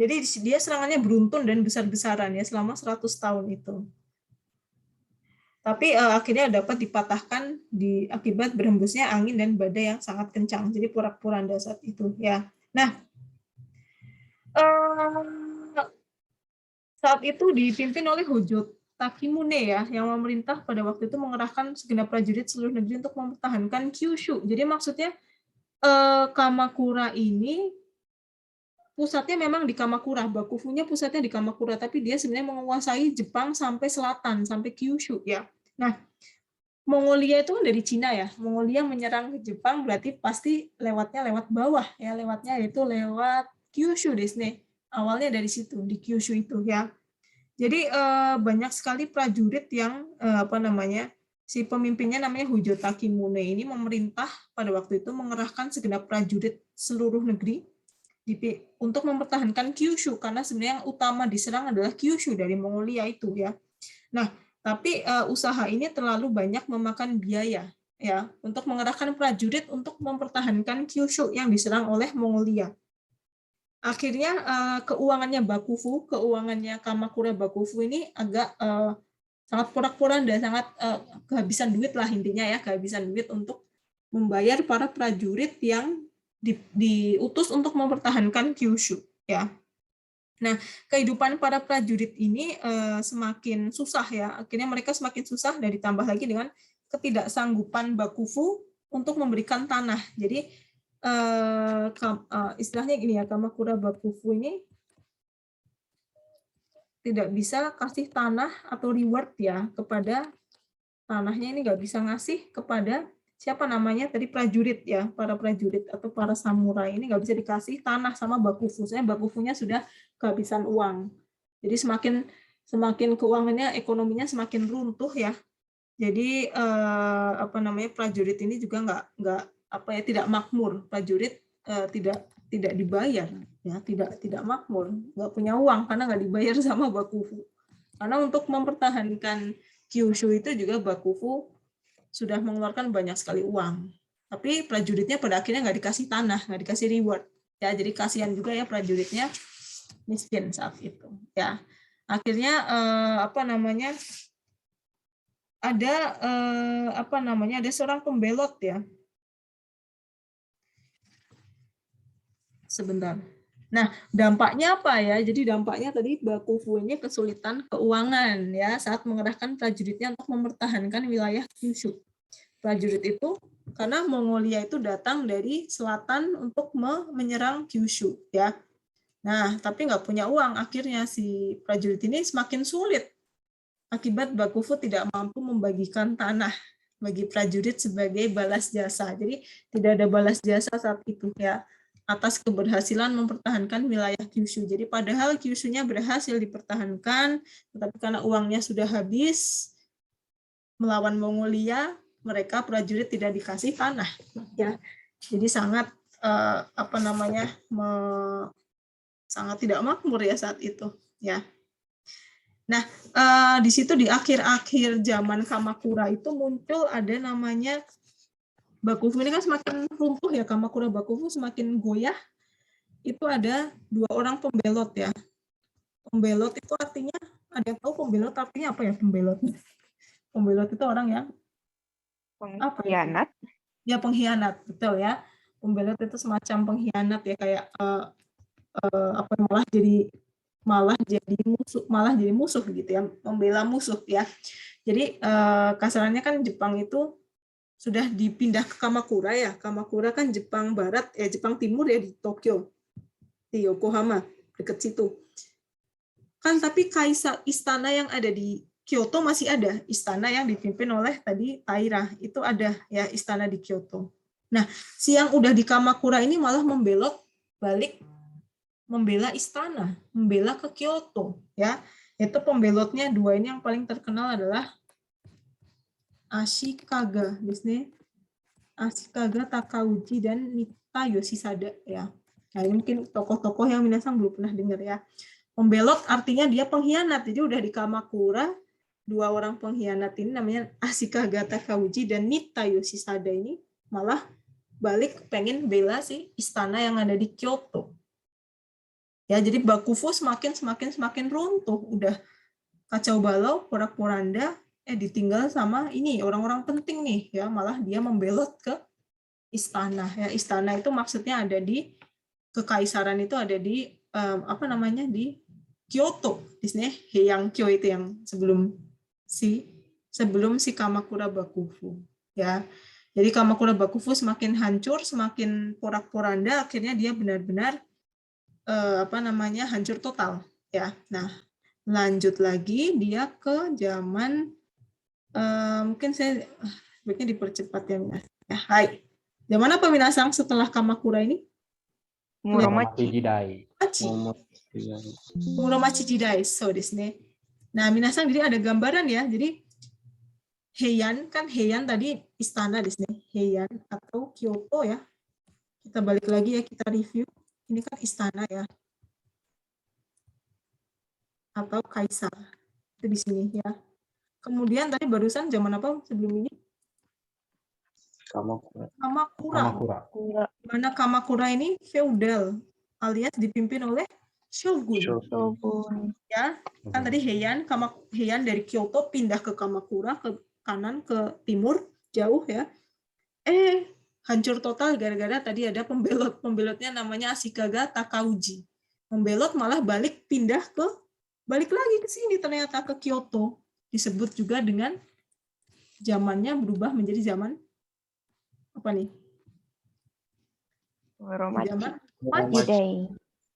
A: Jadi dia serangannya beruntun dan besar-besaran ya selama 100 tahun itu. Tapi akhirnya dapat dipatahkan akibat berhembusnya angin dan badai yang sangat kencang. Jadi porak-poranda saat itu ya. Nah, saat itu dipimpin oleh Hojo Takimune ya, yang memerintah pada waktu itu mengerahkan segenap prajurit seluruh negeri untuk mempertahankan Kyushu. Jadi maksudnya Kamakura ini pusatnya memang di Kamakura, Bakufunya pusatnya di Kamakura, tapi dia sebenarnya menguasai Jepang sampai selatan, sampai Kyushu ya. Nah, Mongolia itu kan dari Cina ya. Mongolia menyerang ke Jepang berarti pasti lewatnya lewat bawah ya, lewatnya itu lewat Kyushu di sini. Awalnya dari situ di Kyushu itu ya. Jadi banyak sekali prajurit yang si pemimpinnya namanya Hojo Takimune ini memerintah pada waktu itu mengerahkan segenap prajurit seluruh negeri untuk mempertahankan Kyushu, karena sebenarnya yang utama diserang adalah Kyushu dari Mongolia itu ya. Nah, tapi usaha ini terlalu banyak memakan biaya ya untuk mengerahkan prajurit untuk mempertahankan Kyushu yang diserang oleh Mongolia. Akhirnya keuangannya Bakufu, keuangannya Kamakura Bakufu ini agak sangat porak-poranda, sangat kehabisan duit lah intinya ya, kehabisan duit untuk membayar para prajurit yang diutus untuk mempertahankan Kyushu ya. Nah, kehidupan para prajurit ini semakin susah ya. Akhirnya mereka semakin susah dan ditambah lagi dengan ketidaksanggupan Bakufu untuk memberikan tanah. Jadi istilahnya gini ya, Kamakura Bakufu ini tidak bisa kasih tanah atau reward ya kepada tanahnya, ini nggak bisa ngasih kepada siapa namanya tadi prajurit ya, para prajurit atau para samurai ini nggak bisa dikasih tanah sama Bakufu. Soalnya Bakufunya sudah kehabisan uang. Jadi semakin keuangannya, ekonominya semakin runtuh ya. Jadi prajurit ini juga tidak makmur. Prajurit tidak dibayar ya, tidak makmur, nggak punya uang karena nggak dibayar sama Bakufu. Karena untuk mempertahankan Kyushu itu juga Bakufu sudah mengeluarkan banyak sekali uang. Tapi prajuritnya pada akhirnya nggak dikasih tanah, nggak dikasih reward. Ya, jadi kasihan juga ya prajuritnya miskin saat itu. Ya, akhirnya ada seorang pembelot ya. Sebentar. Nah, dampaknya apa ya? Jadi dampaknya tadi Bakufu ini kesulitan keuangan ya saat mengerahkan prajuritnya untuk mempertahankan wilayah Kyushu. Prajurit itu karena Mongolia itu datang dari selatan untuk menyerang Kyushu ya. Nah, tapi nggak punya uang, akhirnya si prajurit ini semakin sulit akibat Bakufu tidak mampu membagikan tanah bagi prajurit sebagai balas jasa. Jadi tidak ada balas jasa saat itu ya, atas keberhasilan mempertahankan wilayah Kyushu. Jadi padahal Kyushu-nya berhasil dipertahankan, tetapi karena uangnya sudah habis melawan Mongolia, mereka prajurit tidak dikasih tanah. Ya, jadi sangat sangat tidak makmur ya saat itu. Ya. Nah, di situ di akhir-akhir zaman Kamakura itu muncul ada namanya Bakufu ini kan semakin runtuh ya, Kamakura Bakufu semakin goyah. Itu ada 2 orang pembelot ya. Pembelot itu artinya, ada yang tahu pembelot artinya apa ya pembelot? Pembelot itu orang yang
D: pengkhianat.
A: Ya, pengkhianat, betul ya. Pembelot itu semacam pengkhianat ya, kayak malah jadi musuh gitu ya, membela musuh ya. Jadi kasarannya kan Jepang itu sudah dipindah ke Kamakura ya. Kamakura kan Jepang Barat, Jepang Timur ya di Tokyo, di Yokohama, dekat situ. Kan tapi istana yang ada di Kyoto masih ada, istana yang dipimpin oleh tadi Taira, itu ada ya istana di Kyoto. Nah, si yang udah di Kamakura ini malah membelot balik, membela istana, membela ke Kyoto ya. Itu pembelotnya 2 ini yang paling terkenal adalah Ashikaga di sini. Ashikaga Takauji dan Nitta Yoshisada ya. Nah, ini mungkin tokoh-tokoh yang minasang belum pernah dengar ya. Membelot artinya dia pengkhianat. Jadi udah di Kamakura, 2 orang pengkhianat ini namanya Ashikagata Kauji dan Nitta Yoshisada ini malah balik pengen bela si istana yang ada di Kyoto. Ya, jadi Bakufu semakin runtuh, udah kacau balau, porak-poranda, ditinggal sama ini orang-orang penting nih, ya malah dia membelot ke istana. Ya, istana itu maksudnya ada di kekaisaran itu ada di di Kyoto, di sini Heian-kyo itu yang sebelum si Kamakura Bakufu, ya. Jadi Kamakura Bakufu semakin hancur, semakin porak-poranda, akhirnya dia benar-benar hancur total, ya. Nah, lanjut lagi dia ke zaman mungkin saya sebaiknya dipercepat ya, Minasang. Ya, hai. Zaman apa Minasang setelah Kamakura ini?
D: Muromachi.
B: Jidai.
A: Muromachi Jidai, so desu ne. Nah, Minasang jadi ada gambaran ya. Jadi Heian tadi istana di sini, Heian atau Kyoto ya. Kita balik lagi ya, kita review. Ini kan istana ya. Atau kaisar. Itu di sini ya. Kemudian tadi barusan zaman apa sebelum ini? Kamakura. Mana Kamakura ini feudal alias dipimpin oleh shogun. Ya, kan tadi Heian dari Kyoto pindah ke Kamakura, ke kanan, ke timur, jauh ya. Hancur total gara-gara tadi ada pembelotnya namanya Ashikagata Kauji. Membelot malah balik lagi ke sini ternyata ke Kyoto. Disebut juga dengan zamannya berubah menjadi zaman apa nih?
D: Muromachi.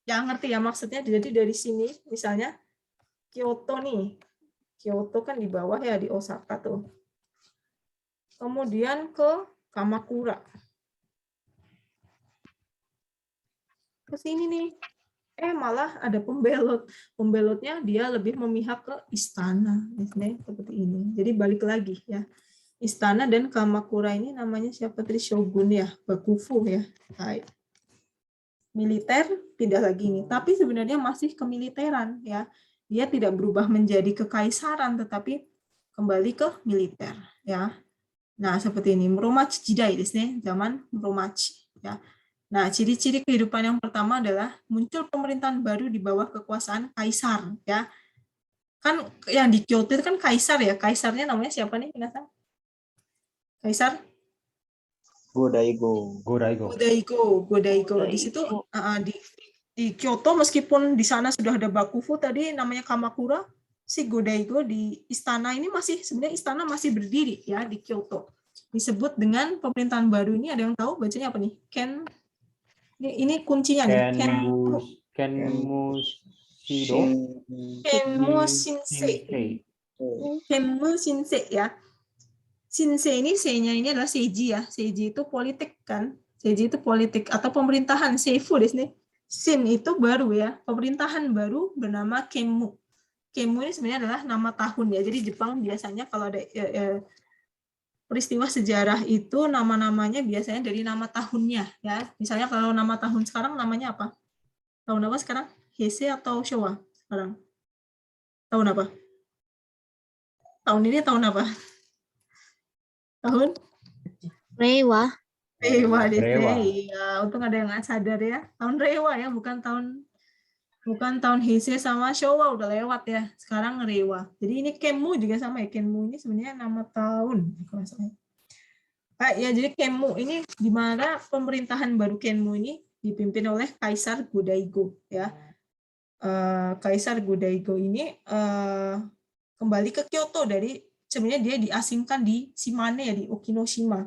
A: Ya ngerti ya maksudnya. Jadi dari sini misalnya Kyoto nih. Kyoto kan di bawah ya, di Osaka tuh. Kemudian ke Kamakura. Ke sini nih. Malah ada pembelot. Pembelotnya dia lebih memihak ke istana. Seperti ini. Jadi balik lagi ya. Istana dan Kamakura ini namanya siapa tadi? Shogun ya. Bakufu ya. Hai. Militer pindah lagi nih. Tapi sebenarnya masih kemiliteran ya. Dia tidak berubah menjadi kekaisaran, tetapi kembali ke militer ya. Nah, seperti ini. Muromachi Jidai desu ne, zaman Muromachi ya. Nah, ciri-ciri kehidupan yang pertama adalah muncul pemerintahan baru di bawah kekuasaan kaisar ya. Kan yang di Kyoto itu kan kaisar ya. Kaisarnya namanya siapa nih, Minasang? Kaisar
E: Godaigo.
A: Di situ di Kyoto meskipun di sana sudah ada Bakufu tadi namanya Kamakura, si Godaigo di istana ini sebenarnya istana masih berdiri ya di Kyoto. Disebut dengan pemerintahan baru ini, ada yang tahu bacanya apa nih? Ini kuncinya nih. Kenmu Shinsei ya. Shinsei ini C-nya ini adalah seiji ya. Seiji itu politik kan. Seiji itu politik atau pemerintahan. Seifu di sini. Shin itu baru ya. Pemerintahan baru bernama Kenmu. Kenmu ini sebenarnya adalah nama tahun ya. Jadi Jepang biasanya kalau ada peristiwa sejarah itu nama-namanya biasanya dari nama tahunnya ya. Misalnya kalau nama tahun sekarang namanya apa? Tahun apa sekarang? Heisei atau Showa sekarang? Tahun apa? Tahun ini tahun apa? Tahun?
F: Reiwa.
A: Iya, untung ada yang nggak sadar ya. Tahun Reiwa ya, bukan tahun Heisei sama Showa udah lewat ya. Sekarang Reiwa. Jadi ini Kenmu juga sama ya. Kenmu ini sebenarnya nama tahun. Ya, jadi Kenmu ini di mana pemerintahan baru Kenmu ini dipimpin oleh Kaisar Godaigo ya. Kaisar Godaigo ini kembali ke Kyoto sebenarnya dia diasingkan di Shimane ya, di Okinoshima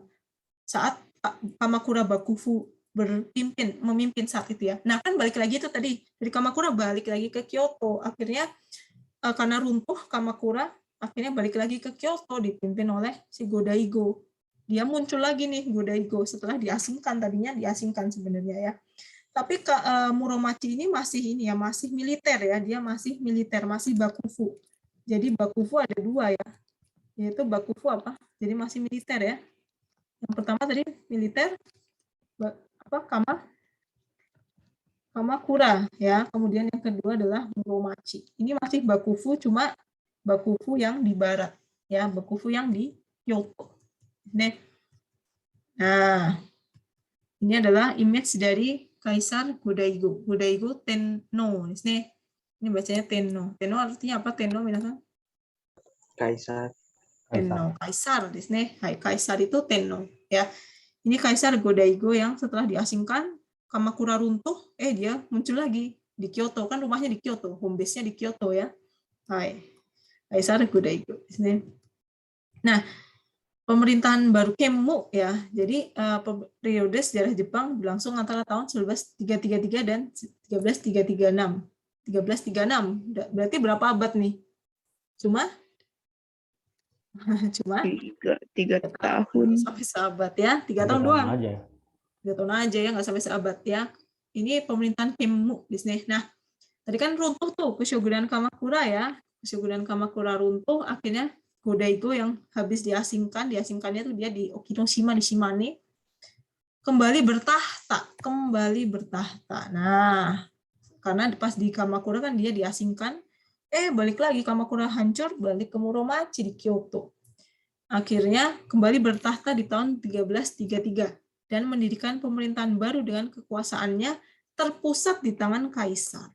A: saat Kamakura Bakufu memimpin saat itu ya. Nah kan balik lagi itu tadi dari Kamakura balik lagi ke Kyoto, akhirnya karena runtuh Kamakura akhirnya balik lagi ke Kyoto dipimpin oleh si Godaigo. Dia muncul lagi nih Godaigo setelah tadinya diasingkan sebenarnya ya. Tapi Muromachi ini masih militer ya, dia masih militer, masih Bakufu. Jadi Bakufu ada 2 ya. Yaitu Bakufu apa? Jadi masih militer ya. Yang pertama tadi militer Kamakura ya. Kemudian yang kedua adalah Muromachi. Ini masih Bakufu, cuma Bakufu yang di barat ya, Bakufu yang di Kyoto. Nah, ini adalah image dari Kaisar Go-Daigo. Go-Daigo Tenno. Ini bacanya Tenno. Tenno artinya apa? Tenno minasan?
E: Kaisar.
A: Tenno. Kaisar. Hai, Kaisar itu Tenno ya. Ini Kaisar Go-Daigo yang setelah diasingkan, Kamakura runtuh, dia muncul lagi di Kyoto, kan rumahnya di Kyoto, home base-nya di Kyoto ya. Hai, Kaisar Go-Daigo. Nah, pemerintahan baru Kemmu ya. Jadi periode sejarah Jepang berlangsung antara tahun 1333 dan 1336. 1336, berarti berapa abad nih? Cuma
D: tiga tahun.
A: Sampai seabad ya, 3 tahun doang. 3 tahun aja ya, nggak sampai seabad ya. Ini pemerintahan Kemmu di sini. Nah, tadi kan runtuh tuh Keshogunan Kamakura ya. Keshogunan Kamakura runtuh, akhirnya Go-Daigo yang habis diasingkannya tuh dia di Okinoshima di Shimane, kembali bertahta. Nah, karena pas di Kamakura kan dia diasingkan, balik lagi Kamakura hancur, balik ke Muromachi di Kyoto. Akhirnya kembali bertahta di tahun 1333 dan mendirikan pemerintahan baru dengan kekuasaannya terpusat di tangan kaisar.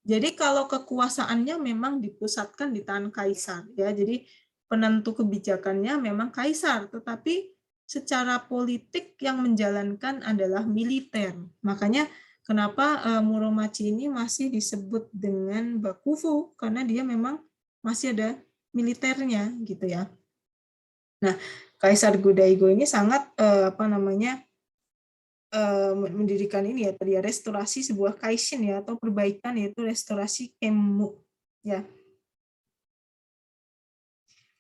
A: Jadi kalau kekuasaannya memang dipusatkan di tangan kaisar ya. Jadi penentu kebijakannya memang kaisar, tetapi secara politik yang menjalankan adalah militer. Makanya kenapa Muromachi ini masih disebut dengan Bakufu, karena dia memang masih ada militernya gitu ya. Nah, Kaisar Go-Daigo ini sangat mendirikan ini ya, tadi restorasi sebuah kaishin ya, atau perbaikan, yaitu restorasi Kemmu ya.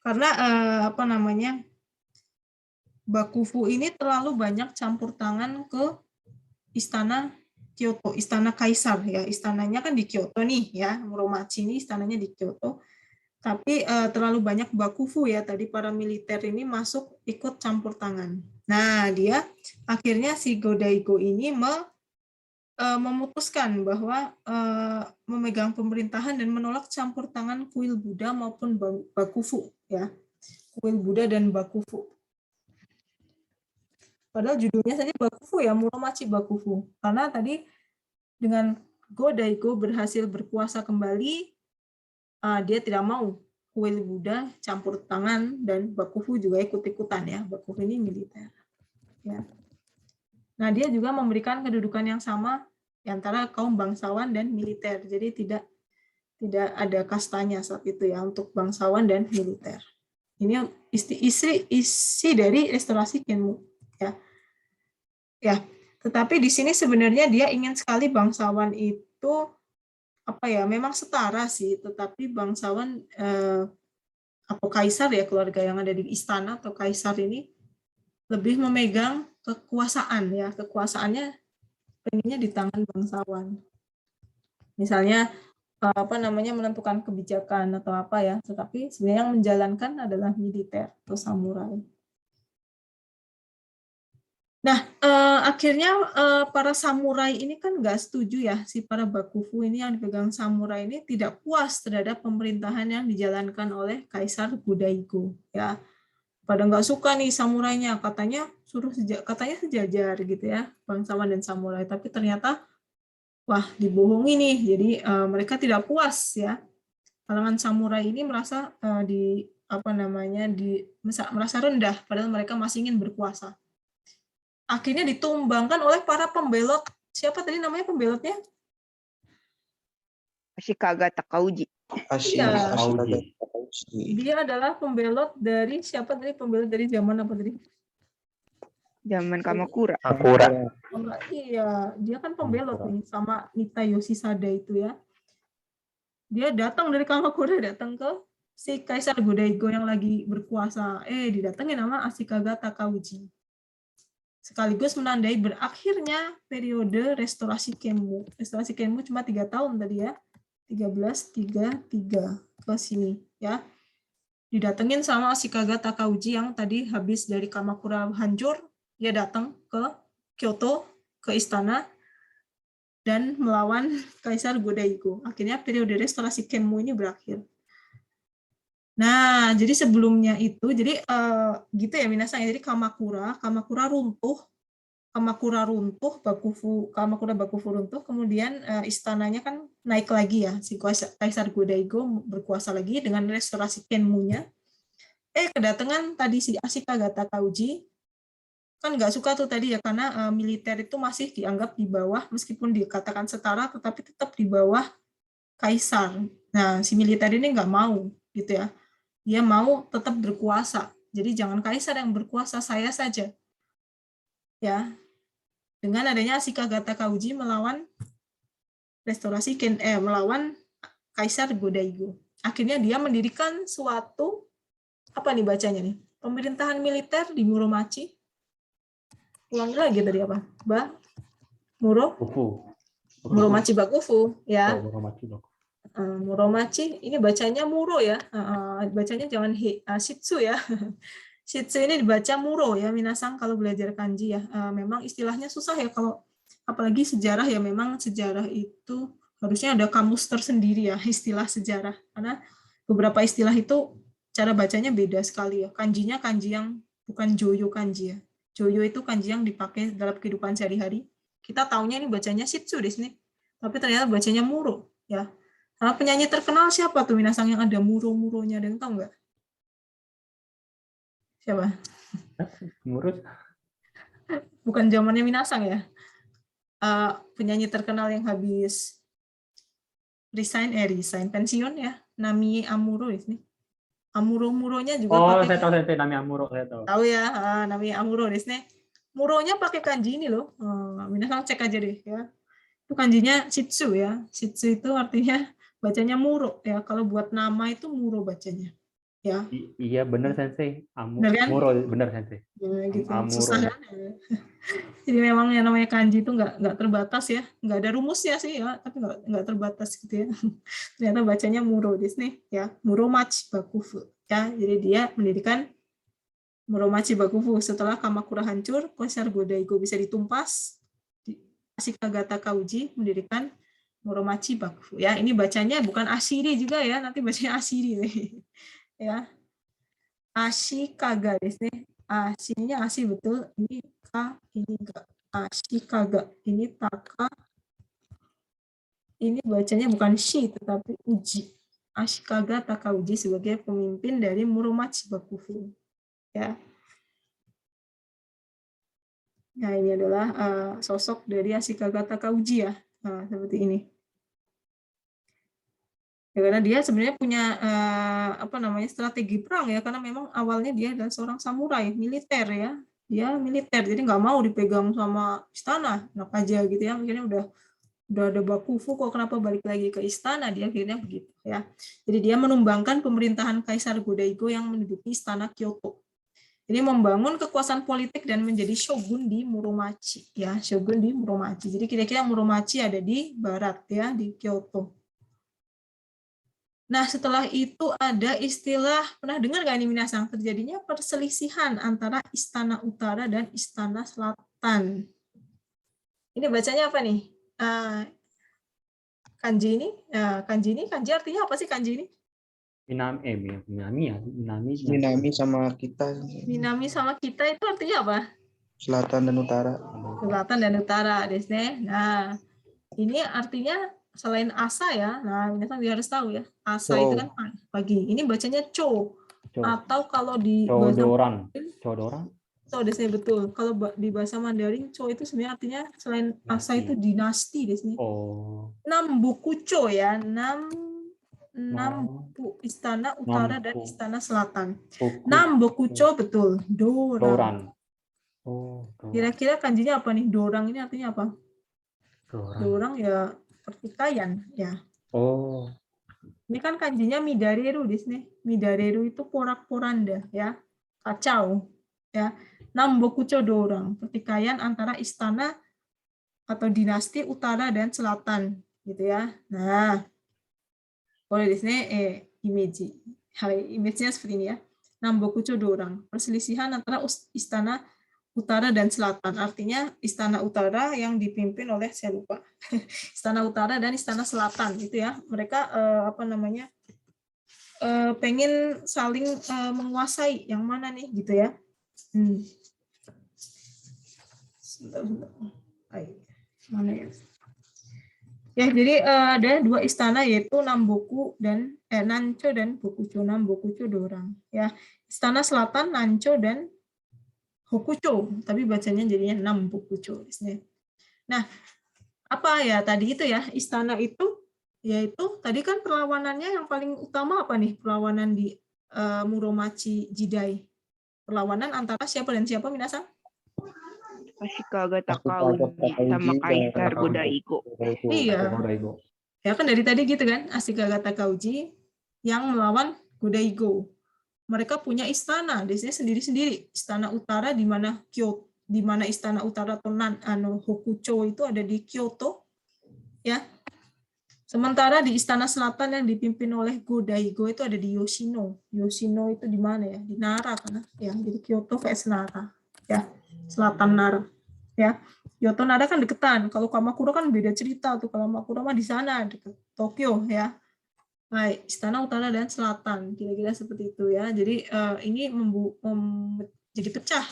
A: Karena Bakufu ini terlalu banyak campur tangan ke istana Kyoto, istana kaisar ya. Istananya kan di Kyoto nih ya, Muromachi ini istananya di Kyoto. Tapi terlalu banyak Bakufu ya, tadi para militer ini masuk ikut campur tangan. Nah, dia akhirnya si Go-Daigo ini memutuskan bahwa memegang pemerintahan dan menolak campur tangan kuil Buddha maupun Bakufu ya. Kuil Buddha dan Bakufu. Padahal judulnya saja Bakufu ya, Muromachi Bakufu. Karena tadi dengan Go-Daigo berhasil berkuasa kembali, dia tidak mau kuil Buddha campur tangan, dan Bakufu juga ikut-ikutan ya. Bakufu ini militer. Ya. Nah, dia juga memberikan kedudukan yang sama antara kaum bangsawan dan militer. Jadi tidak ada kastanya saat itu ya untuk bangsawan dan militer. Ini isi dari restorasi Kemmu ya. Ya, tetapi di sini sebenarnya dia ingin sekali bangsawan itu memang setara sih, tetapi bangsawan atau kaisar ya, keluarga yang ada di istana atau kaisar ini lebih memegang kekuasaan ya, kekuasaannya pengennya di tangan bangsawan. Misalnya menentukan kebijakan atau apa ya, tetapi sebenarnya yang menjalankan adalah militer atau samurai. Nah, akhirnya para samurai ini kan nggak setuju ya, si para Bakufu ini yang dipegang samurai ini tidak puas terhadap pemerintahan yang dijalankan oleh Kaisar Go-Daigo ya. Pada nggak suka nih samurainya, katanya sejajar gitu ya, bangsawan dan samurai, tapi ternyata wah dibohongi nih. Jadi mereka tidak puas ya. Kalangan samurai ini merasa merasa rendah, padahal mereka masih ingin berkuasa. Akhirnya ditumbangkan oleh para pembelot. Siapa tadi namanya pembelotnya?
D: Ashikaga Takauji.
A: Iya.
E: Takauji.
A: Dia adalah pembelot dari siapa tadi? Pembelot dari zaman apa tadi?
D: Zaman Kamakura.
A: Iya, dia kan pembelot nih sama Nita Yoshisada itu ya. Dia datang dari Kamakura, datang ke si Kaisar Go-Daigo yang lagi berkuasa. Didatengin nama Ashikaga Takauji. Sekaligus menandai berakhirnya periode restorasi Kemmu. Restorasi Kemmu cuma 3 tahun tadi ya. 1333 ke sini ya. Didatengin sama Ashikaga Takauji yang tadi habis dari Kamakura hancur, dia datang ke Kyoto, ke istana. dan melawan Kaisar Go-Daigo. Akhirnya periode restorasi Kenmu ini berakhir. Nah, jadi sebelumnya itu, jadi gitu ya minasan. Jadi Kamakura runtuh, Kamakura Bakufu runtuh, kemudian istananya kan naik lagi ya, si Kaisar Go-Daigo berkuasa lagi dengan restorasi Kenmu-nya. Kedatangan tadi si Ashikagata Kauji, kan nggak suka tuh tadi ya, karena militer itu masih dianggap di bawah, meskipun dikatakan setara, tetapi tetap di bawah kaisar. Nah, si militer ini nggak mau, gitu ya. Dia mau tetap berkuasa. Jadi jangan kaisar yang berkuasa, saya saja. Ya, dengan adanya Ashikagata Kauji melawan melawan Kaisar Go-Daigo. Akhirnya dia mendirikan suatu, apa nih bacanya nih? Pemerintahan militer di Muromachi. Ulangi lagi tadi apa? Muromachi Bakufu, ya. Muromachi, ini bacanya Muro ya. Bacanya jangan Shitsu ya. Shitsu ini dibaca Muro ya, minasang kalau belajar kanji ya. Memang istilahnya susah ya, kalau apalagi sejarah ya, memang sejarah itu harusnya ada kamus tersendiri ya, istilah sejarah. Karena beberapa istilah itu cara bacanya beda sekali ya. Kanjinya kanji yang bukan Joyo kanji ya. Joyo itu kanji yang dipakai dalam kehidupan sehari-hari. Kita taunya ini bacanya Shitsu di sini, tapi ternyata bacanya Muro ya. Nah, penyanyi terkenal siapa tuh minasang yang ada muro-muronya, ada yang tahu nggak? Siapa?
B: Ngurus.
A: Bukan zamannya minasang ya. Penyanyi terkenal yang habis resign pensiun ya, Nami Amuro di sini. Amuro-muronya juga pakai.
B: Saya tahu saya Nami Amuro, saya tahu.
A: Tahu ya, Nami Amuro di sini. Muronya pakai kanji ini loh. Minasang cek aja deh ya. Itu kanjinya Shitsu ya. Shitsu itu artinya bacanya Muro ya. Kalau buat nama itu Muro bacanya. Ya.
B: Iya benar Sensei.
A: Benar kan?
B: Muro benar Sensei.
A: Ya, gitu.
B: Amuro.
A: Susah kan? Jadi memang yang namanya kanji itu nggak terbatas ya. Nggak ada rumusnya sih ya, tapi nggak terbatas gitu ya. Ternyata bacanya Muro di sini ya. Muromachi Bakufu ya. Jadi dia mendirikan Muromachi Bakufu setelah Kamakura hancur, Kaisar Go-Daigo bisa ditumpas, Ashikagata Kauji mendirikan Muromachi Bakufu ya. Ini bacanya bukan Ashiri juga ya, nanti bacanya Ashiri nih. Ya. Ashikaga di sini. Ashinya Ashi betul, ini Ka, ini enggak. Ashikaga, ini Taka. Ini bacanya bukan Shi tetapi Uji. Ashikaga Takauji sebagai pemimpin dari Muromachi Bakufu. Ya. Nah, ini adalah sosok dari Ashikaga Takauji ya. Nah, seperti ini. Ya, karena dia sebenarnya punya strategi perang ya, karena memang awalnya dia adalah seorang samurai militer ya. Dia militer, jadi nggak mau dipegang sama istana, enak aja gitu ya. Akhirnya udah ada Bakufu, kok kenapa balik lagi ke istana, dia akhirnya begitu ya. Jadi dia menumbangkan pemerintahan Kaisar Go-Daigo yang menduduki istana Kyoto. Ini membangun kekuasaan politik dan menjadi shogun di Muromachi ya, shogun di Muromachi. Jadi kira-kira Muromachi ada di barat ya, di Kyoto. Nah, setelah itu ada istilah, pernah dengar nggak ini minasang, terjadinya perselisihan antara istana utara dan istana selatan. Ini bacanya apa nih? Kanji artinya apa sih kanji ini?
C: Minami sama kita.
A: Minami sama kita itu artinya apa?
C: Selatan dan utara.
A: Selatan dan utara, Desne. Nah, ini artinya selain asa ya. Nah, minasang dia harus tahu ya. Asa itu kan pagi. Ini bacanya cho. Atau kalau di
B: Chodoran.
A: So, Desne betul. Kalau di bahasa Mandarin, cho itu sebenarnya artinya selain asa itu dinasti Desne. Nambokucho ya. Istana utara dan istana selatan. Nambokucho betul. Dorang. Kira-kira kanjinya apa nih? Dorang ini artinya apa? Dorang ya pertikaian ya. Ini kan kanjinya midareru di sini. Midareru itu porak-poranda ya. Kacau ya. Nambokucho dorang, pertikaian antara istana atau dinasti utara dan selatan gitu ya. Nah, boleh di sini image-nya seperti ini ya. Nambokucho dorang, perselisihan antara istana utara dan selatan. Artinya istana utara yang dipimpin oleh, saya lupa, istana utara dan istana selatan gitu ya. Mereka pengen saling menguasai yang mana nih gitu ya. Mana ya? Ya, jadi ada dua istana yaitu Namboku dan Nancho dan Bokucho. Nambokucho Dorang. Ya, istana selatan Nancho dan Hokucho, tapi bacanya jadinya Nambokucho. Nah, apa ya tadi itu ya, istana itu yaitu tadi kan perlawanannya yang paling utama apa nih? Perlawanan di Muromachi Jidai. Perlawanan antara siapa dan siapa, minasan?
D: Ashikaga Takauji sama Kaisar Go-Daigo.
A: Iya. Ya kan dari tadi gitu kan, Ashikaga Takauji yang melawan Go-Daigo. Mereka punya istana, desanya sendiri-sendiri. Istana utara di mana Kyoto, di mana istana utara Hokucho itu ada di Kyoto, ya. Sementara di istana selatan yang dipimpin oleh Go-Daigo itu ada di Yoshino. Yoshino itu di mana ya? Di Nara kan? Ya, jadi Kyoto vs Nara. Ya, selatan Nara. Ya, Kyoto Nara kan deketan. Kalau Kamakura kan beda cerita tuh. Kalau Kamakura mah di sana dekat Tokyo ya. Baik, istana utara dan selatan, kira-kira seperti itu ya. Jadi ini jadi pecah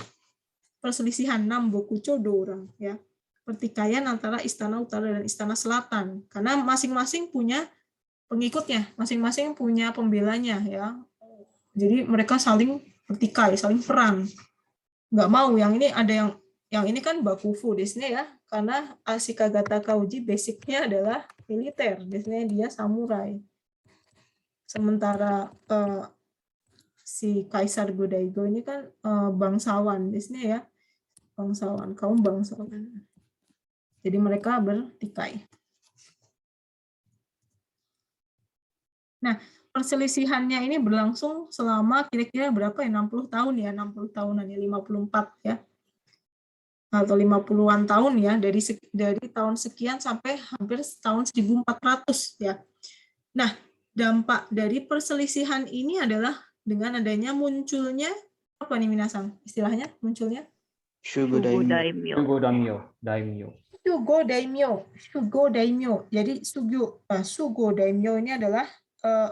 A: perselisihan Nambokucho Dorang ya. Pertikaian antara istana utara dan istana selatan karena masing-masing punya pengikutnya, masing-masing punya pembelanya ya. Jadi mereka saling bertikai, saling perang. Nggak mau yang ini ada yang ini kan bakufu di sini ya, karena Ashikaga Takauji basicnya adalah militer, biasanya dia samurai. Sementara si Kaisar Go-Daigo ini kan bangsawan di sini ya, bangsawan, kaum bangsawan. Jadi mereka bertikai. Nah, perselisihannya ini berlangsung selama kira-kira berapa ya? 60 tahun ya, 60 tahunan ya, 54 ya. Atau 50-an tahun ya, dari tahun sekian sampai hampir tahun 1400 ya. Nah, dampak dari perselisihan ini adalah dengan adanya munculnya apa nih minasan? Istilahnya munculnya?
C: Shugo Daimyo.
A: Shugo Daimyo. Jadi Shugo Daimyo ini adalah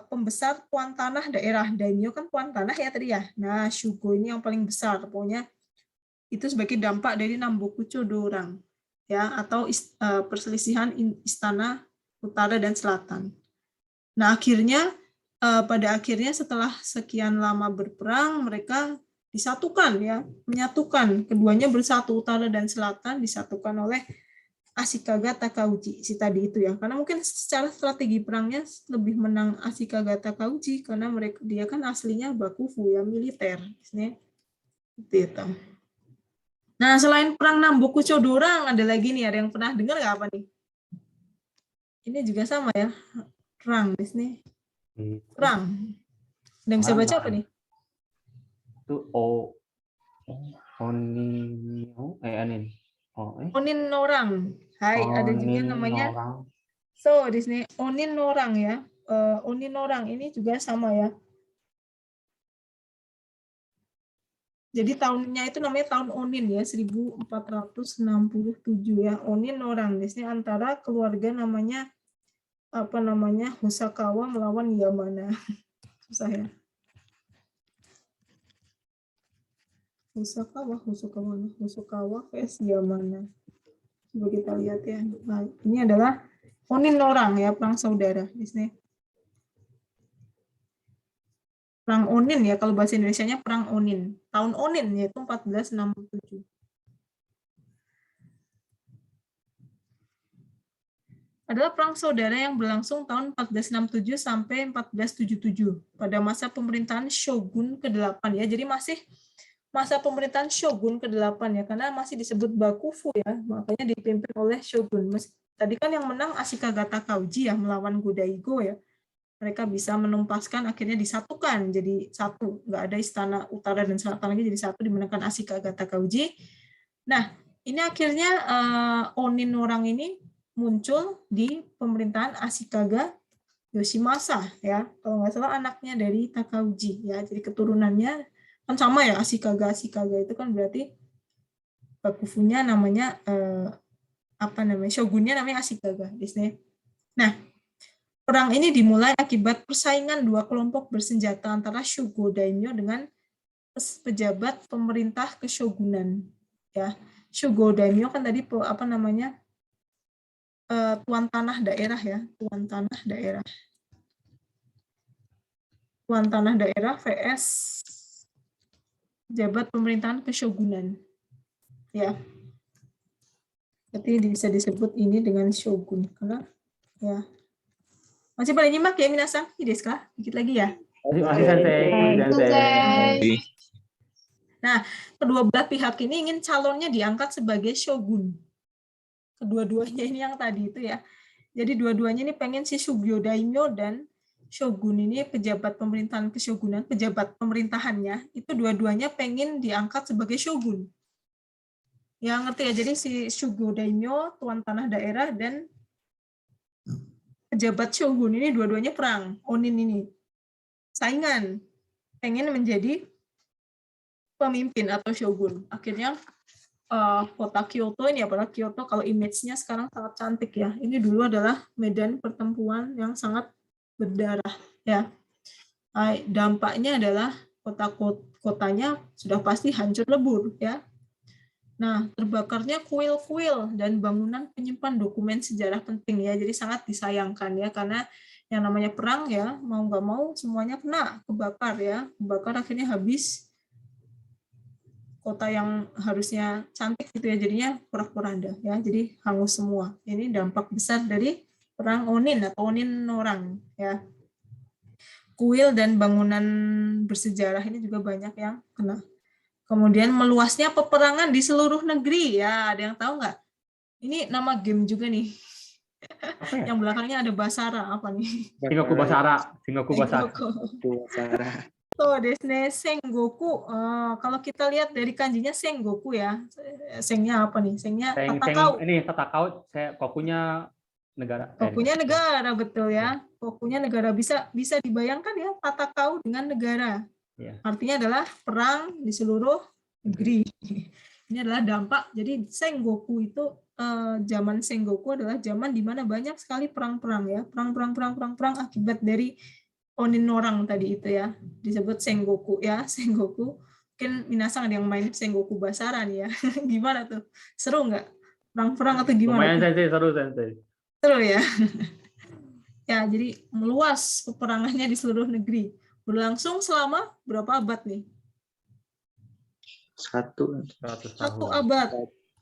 A: pembesar tuan tanah daerah. Daimyo kan tuan tanah ya tadi ya. Nah, Shugo ini yang paling besar. Pokoknya itu sebagai dampak dari Nambokucho Dorang ya, atau perselisihan istana utara dan selatan. Nah, pada akhirnya setelah sekian lama berperang, mereka disatukan ya, menyatukan, keduanya bersatu, utara dan selatan disatukan oleh Ashikaga Takauji si tadi itu ya. Karena mungkin secara strategi perangnya lebih menang Ashikaga Takauji karena dia kan aslinya bakufu ya, militer. Itu. Nah, selain perang Nambokucho Dorang ada lagi nih, ada yang pernah dengar nggak apa nih? Ini juga sama ya. Perang di sini. Perang. Dan bisa baca apa nih?
B: Itu
A: Onin Norang. Hai, ada juga namanya. So, di sini Onin Norang ya. Onin Norang ini juga sama ya. Jadi tahunnya itu namanya tahun Onin ya, 1467 ya. Onin Norang. Di sini antara keluarga namanya Hosakawa melawan Yamana. Susah ya. Hosokawa vs Yamana. Coba kita lihat ya. Nah, ini adalah Onin Norang ya, perang saudara di sini. Perang Onin ya, kalau bahasa Indonesianya perang Onin. Tahun Onin yaitu 1467. Adalah perang saudara yang berlangsung tahun 1467 sampai 1477 pada masa pemerintahan Shogun ke-8 ya. Jadi masih masa pemerintahan Shogun ke-8 ya, karena masih disebut bakufu ya, makanya dipimpin oleh Shogun. Tadi kan yang menang Ashikaga Takauji ya, melawan Go-Daigo ya. Mereka bisa menumpaskan, akhirnya disatukan jadi satu, nggak ada istana utara dan selatan lagi, jadi satu, dimenangkan Ashikaga Takauji. Nah, ini akhirnya Onin Norang ini muncul di pemerintahan Ashikaga Yoshimasa ya, kalau nggak salah anaknya dari Takauji ya, jadi keturunannya kan sama ya, Ashikaga itu kan berarti bakufunya namanya shogunnya namanya Ashikaga. Nah, perang ini dimulai akibat persaingan dua kelompok bersenjata antara Shugo Daimyo dengan pejabat pemerintah keshogunan. Ya, Shugo Daimyo kan tadi tuan tanah daerah ya, tuan tanah daerah vs pejabat pemerintahan keshogunan. Ya. Tapi bisa disebut ini dengan shogun karena ya. Masih pada nyimak ya minasan? Desu ka? Dikit lagi ya.
B: Masih sensei.
A: Nah, kedua belah pihak ini ingin calonnya diangkat sebagai shogun. Kedua-duanya ini yang tadi itu ya. Jadi dua-duanya ini pengen si Shugyo Daimyo dan shogun ini pejabat pemerintahan keshogunan, pejabat pemerintahannya itu dua-duanya pengen diangkat sebagai shogun. Ya ngerti ya, jadi si Shugyo Daimyo, tuan tanah daerah, dan pejabat shogun ini dua-duanya perang, onin ini. Saingan, pengen menjadi pemimpin atau shogun. Akhirnya kota Kyoto ini, apalagi Kyoto kalau image-nya sekarang sangat cantik ya. Ini dulu adalah medan pertempuran yang sangat berdarah ya. Dampaknya adalah kotanya sudah pasti hancur lebur ya. Nah, terbakarnya kuil-kuil dan bangunan penyimpan dokumen sejarah penting ya. Jadi sangat disayangkan ya, karena yang namanya perang ya, mau nggak mau semuanya kena kebakar ya. Kebakar akhirnya habis kota yang harusnya cantik gitu ya, jadinya porak-poranda ya. Jadi hangus semua. Ini dampak besar dari perang Onin atau Onin orang ya. Kuil dan bangunan bersejarah ini juga banyak yang kena. Kemudian meluasnya peperangan di seluruh negeri. Ya, ada yang tahu nggak? Ini nama game juga nih.
B: Apa ya?
A: Yang belakangnya ada Basara. Apa nih?
B: Sengoku Basara.
A: Tuh, desne Sengoku. Kalau kita lihat dari kanjinya Sengoku ya. Sengnya apa nih? Sengnya tatakau.
B: Ini tatakau, kokunya negara.
A: Kokunya negara, betul ya. Kokunya negara. Bisa dibayangkan ya, tatakau dengan negara.
B: Ya.
A: Artinya adalah perang di seluruh negeri. Ini adalah dampak. Jadi Sengoku itu zaman Sengoku adalah zaman di mana banyak sekali perang-perang ya, perang akibat dari Onin orang tadi itu ya, disebut Sengoku ya, Sengoku. Mungkin minasan ada yang main Sengoku Basara nih ya. Gimana tuh? Seru nggak? Perang-perang atau gimana?
B: Lumayan sensei, seru sensei.
A: Seru ya. Ya, jadi meluas peperangannya di seluruh negeri. Berlangsung selama berapa abad nih?
E: Satu
A: abad.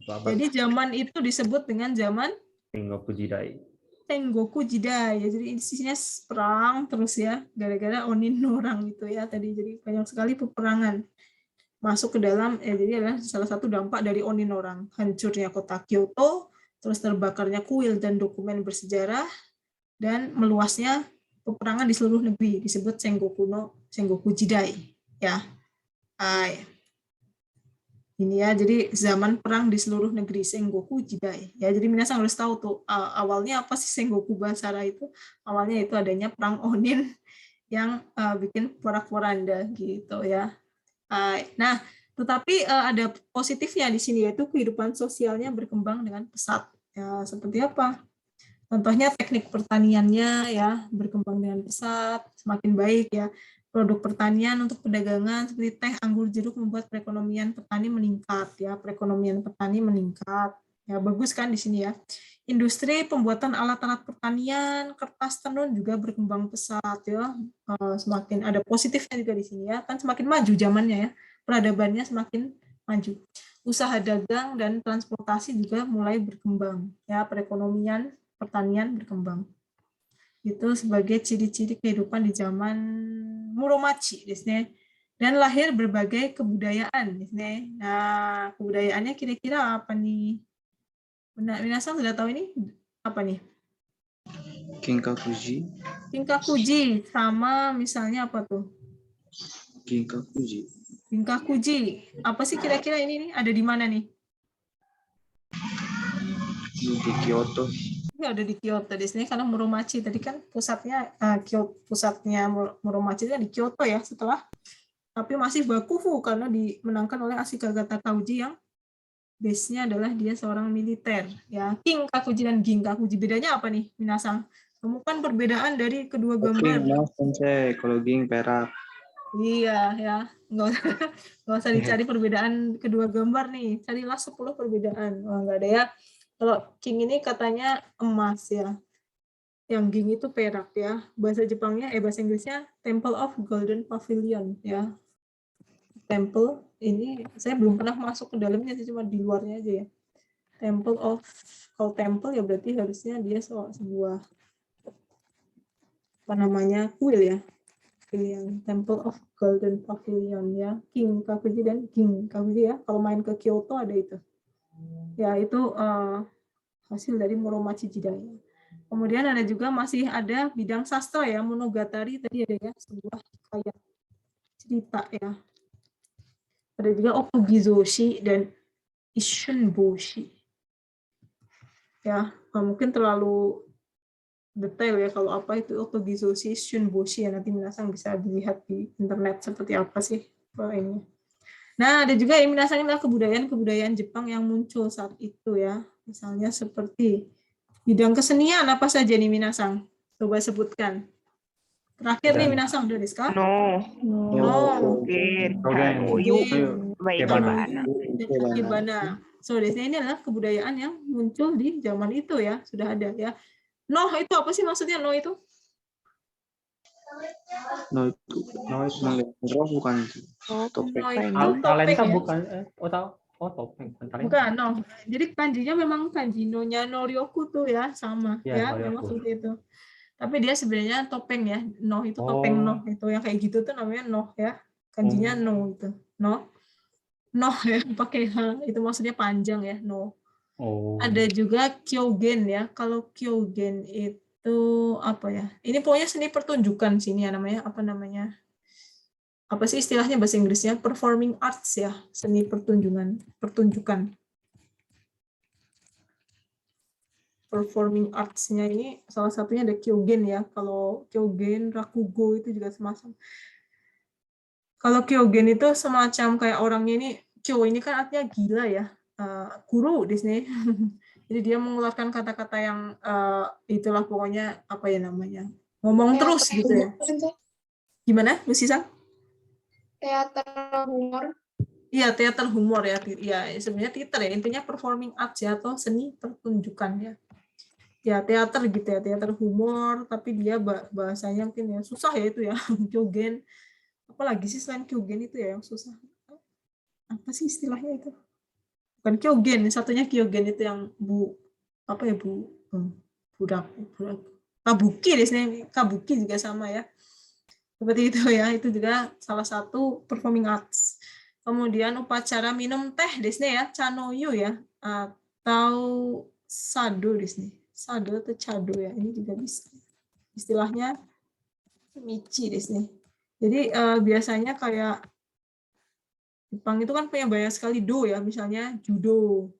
A: Jadi zaman itu disebut dengan zaman
B: Sengoku Jidai.
A: Sengoku Jidai. Jadi isinya perang terus ya, gara-gara Onin orang itu ya tadi. Jadi banyak sekali peperangan masuk ke dalam. Jadi adalah salah satu dampak dari Onin orang. Hancurnya kota Kyoto, terus terbakarnya kuil dan dokumen bersejarah, dan meluasnya peperangan di seluruh negeri disebut Sengoku Jidai ya. Ini ya, jadi zaman perang di seluruh negeri Sengoku Jidai ya. Jadi minasan harus tahu tuh awalnya apa sih Sengoku Basara itu. Awalnya itu adanya perang Onin yang bikin porak-poranda gitu ya. Nah, tetapi ada positifnya di sini, yaitu kehidupan sosialnya berkembang dengan pesat ya. Seperti apa? Contohnya teknik pertaniannya ya berkembang dengan pesat, semakin baik ya. Produk pertanian untuk perdagangan seperti teh, anggur, jeruk membuat perekonomian petani meningkat ya. Perekonomian petani meningkat. Ya bagus kan di sini ya. Industri pembuatan alat-alat pertanian, kertas tenun juga berkembang pesat ya. Semakin ada positifnya juga di sini ya. Kan semakin maju zamannya ya. Peradabannya semakin maju. Usaha dagang dan transportasi juga mulai berkembang ya. Perekonomian pertanian berkembang. Itu sebagai ciri-ciri kehidupan di zaman Muromachi dan lahir berbagai kebudayaan. Nah, kebudayaannya kira-kira apa nih? Benar, minasan sudah tahu ini apa nih?
E: Kinkakuji.
A: Kinkakuji sama misalnya apa tuh? Kinkakuji. Apa sih kira-kira ini nih? Ada di mana nih?
E: Di Kyoto.
A: Ya ada di Kyoto di sini karena Muromachi tadi kan pusatnya Muromachi kan di Kyoto ya setelah, tapi masih Bakufu karena dimenangkan oleh Ashikaga Takauji yang Base-nya adalah dia seorang militer. Ya, King Kakuji dan Ging Kakuji. Bedanya apa nih, Minasang? Temukan perbedaan dari kedua
E: Oke,
A: gambar.
E: mas sensei. Kalau ging perak.
A: Iya, ya. Nggak usah dicari perbedaan kedua gambar nih. Carilah 10 perbedaan. Wah, nggak ada ya. Kalau King ini katanya emas ya. Yang Ging itu perak ya. Bahasa Inggrisnya Temple of Golden Pavilion ya. Temple ini saya belum pernah masuk ke dalamnya sih, cuma di luarnya aja ya. Temple of, kalau temple ya berarti harusnya dia sebuah apa namanya, kuil ya. Yang Temple of Golden Pavilion ya, King Kakuji dan Ging Kakuji ya. Kalau main ke Kyoto ada itu. Ya itu hasil dari Muromachi Jidai. Kemudian ada juga masih ada bidang sastra ya, Monogatari tadi ada ya, sebuah kayak cerita ya. Ada juga Okugizoshi dan Isshinboshi. Ya, mungkin terlalu detail ya kalau apa itu Okugizoshi, Isshinboshi ya, nanti Minasang bisa dilihat di internet seperti apa sih ini. Nah, ada juga yang Minasang adalah kebudayaan Jepang yang muncul saat itu ya. Misalnya seperti bidang kesenian apa saja nih Minasang? Coba sebutkan. Terakhir nih Minasang, udah desu ka?
D: No.
E: Oke.
A: Ikebana. So, ini adalah kebudayaan yang muncul di zaman itu ya, sudah ada ya. No itu apa sih maksudnya no itu?
E: No itu roh bukan topeng.
A: No itu
B: Talenta
A: topeng ya?
B: bukan topeng bukan talenta.
A: Bukan, no. Jadi kanjinya memang kanji no-nya Noryoku tuh ya, sama ya,
B: Noryoku.
A: memang seperti itu. Tapi dia sebenarnya topeng ya. No itu topeng no itu yang kayak gitu tuh namanya no ya. Kanjinya no itu. No ya pakai H itu maksudnya panjang ya, no. Ada juga kyogen ya. Kalau kyogen itu apa ya? Ini pokoknya seni pertunjukan sini ya namanya. Apa namanya? Apa sih istilahnya bahasa Inggrisnya? Performing arts ya, seni pertunjukan. Performing arts-nya ini salah satunya ada kyogen ya. Kalau kyogen, rakugo itu juga semacam. Kalau kyogen itu semacam kayak orangnya ini, kyo ini kan artinya gila ya. Guru di sini. Jadi dia mengeluarkan kata-kata yang itulah pokoknya apa ya namanya. Ngomong terus gitu ya. Gimana, Lucy Sang?
G: Teater humor.
A: Iya, teater humor ya. Iya, sebenarnya teater ya. Intinya performing arts ya atau seni pertunjukan ya. Ya, teater gitu ya, teater humor, tapi dia bahasanya mungkin ya susah ya itu ya. Kyogen. Apalagi sih selain kyogen itu ya yang susah. Apa sih istilahnya itu? Bukan kyogen, satunya kyogen itu yang budak kabuki di sini, kabuki juga sama ya. Seperti itu ya, itu juga salah satu performing arts. Kemudian upacara minum teh di sini ya, chanoyu ya, atau sado di sini. Sado atau chado ya, ini juga bisa. Istilahnya michi di sini. Jadi biasanya kayak Jepang itu kan punya banyak sekali do ya, misalnya judo,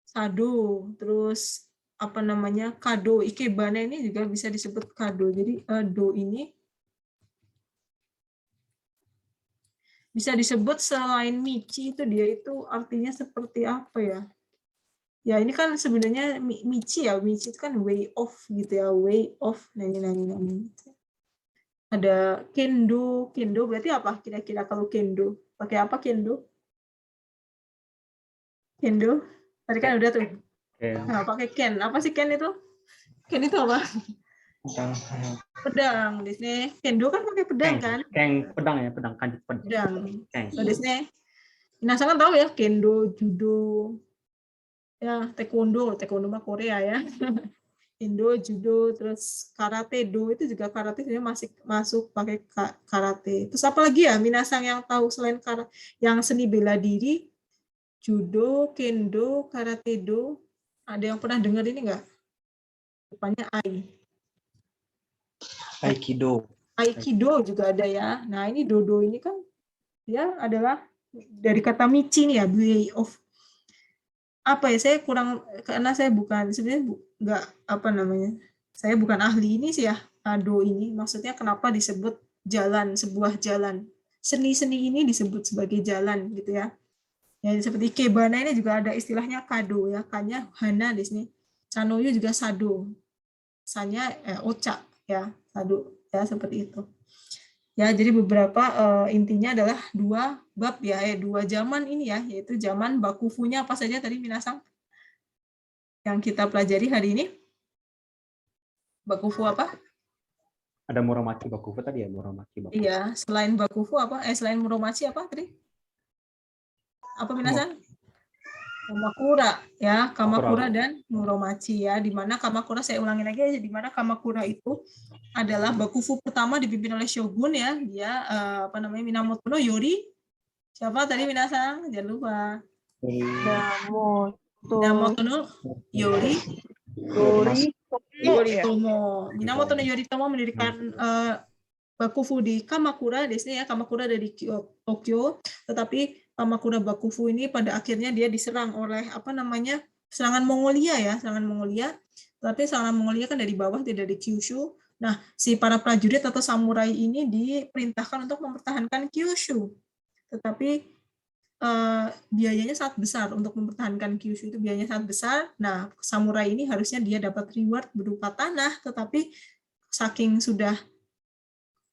A: sado, terus apa namanya kado, ikebana ini juga bisa disebut kado. Jadi do ini bisa disebut selain michi itu dia itu artinya seperti apa ya? Ya ini kan sebenarnya michi ya, michi itu kan way of gitu ya, way of nani. Ada kendo, kendo berarti apa kira-kira kalau kendo? Pakai apa kendo? Kendo? Tadi kan udah tuh. Nah, pakai ken. Apa sih ken itu? Ken itu apa? Pedang. Di sini kendo kan pakai pedang kan?
B: Pedang ya, pedang kan pedang.
A: So, di sini Minasang kan tahu ya kendo, judo, ya taekwondo mah Korea ya. Indo, judo, terus karate do itu juga karate sebenarnya masuk pakai karate. Terus apa lagi ya Minasang yang tahu selain yang seni bela diri, judo, kendo, karate do, ada yang pernah dengar ini enggak? Depannya ai.
E: Aikido.
A: Aikido juga ada ya. Nah, ini dodo ini kan dia adalah dari kata michi nih ya, way of apa ya, saya kurang karena saya bukan sebenarnya enggak apa namanya, saya bukan ahli ini sih ya, do ini maksudnya kenapa disebut jalan, sebuah jalan, seni-seni ini disebut sebagai jalan gitu ya. Ya, seperti ikebana ini juga ada istilahnya kado ya, kanya hana di sini. Sanoyu juga sado. Sanya ocha ya, sado ya seperti itu. Ya, jadi beberapa intinya adalah dua bab ya, dua zaman ini ya, yaitu zaman bakufunya apa saja tadi minasang yang kita pelajari hari ini. Bakufu apa?
B: Ada muromachi bakufu tadi ya, muromachi bakufu.
A: Iya, selain bakufu apa? Selain muromachi apa tadi? Apa minasang? Kamakura ya, Kamakura dan muromachi ya, di mana Kamakura, saya ulangi lagi ya, di mana Kamakura itu adalah bakufu pertama dipimpin oleh shogun ya, dia apa namanya, Minamoto no Yori. Siapa tadi minasang? Jangan lupa. Minamoto no Yoritomo. Minamoto no Yoritomo mendirikan bakufu di Kamakura, di sini ya, Kamakura dari Tokyo, tetapi Kamakura bakufu ini pada akhirnya dia diserang oleh apa namanya, serangan Mongolia ya, serangan Mongolia. Tapi serangan Mongolia kan dari bawah, tidak dari Kyushu. Nah, si para prajurit atau samurai ini diperintahkan untuk mempertahankan Kyushu. Tetapi biayanya sangat besar untuk mempertahankan Kyushu, itu biayanya sangat besar. Nah, samurai ini harusnya dia dapat reward berupa tanah, tetapi saking sudah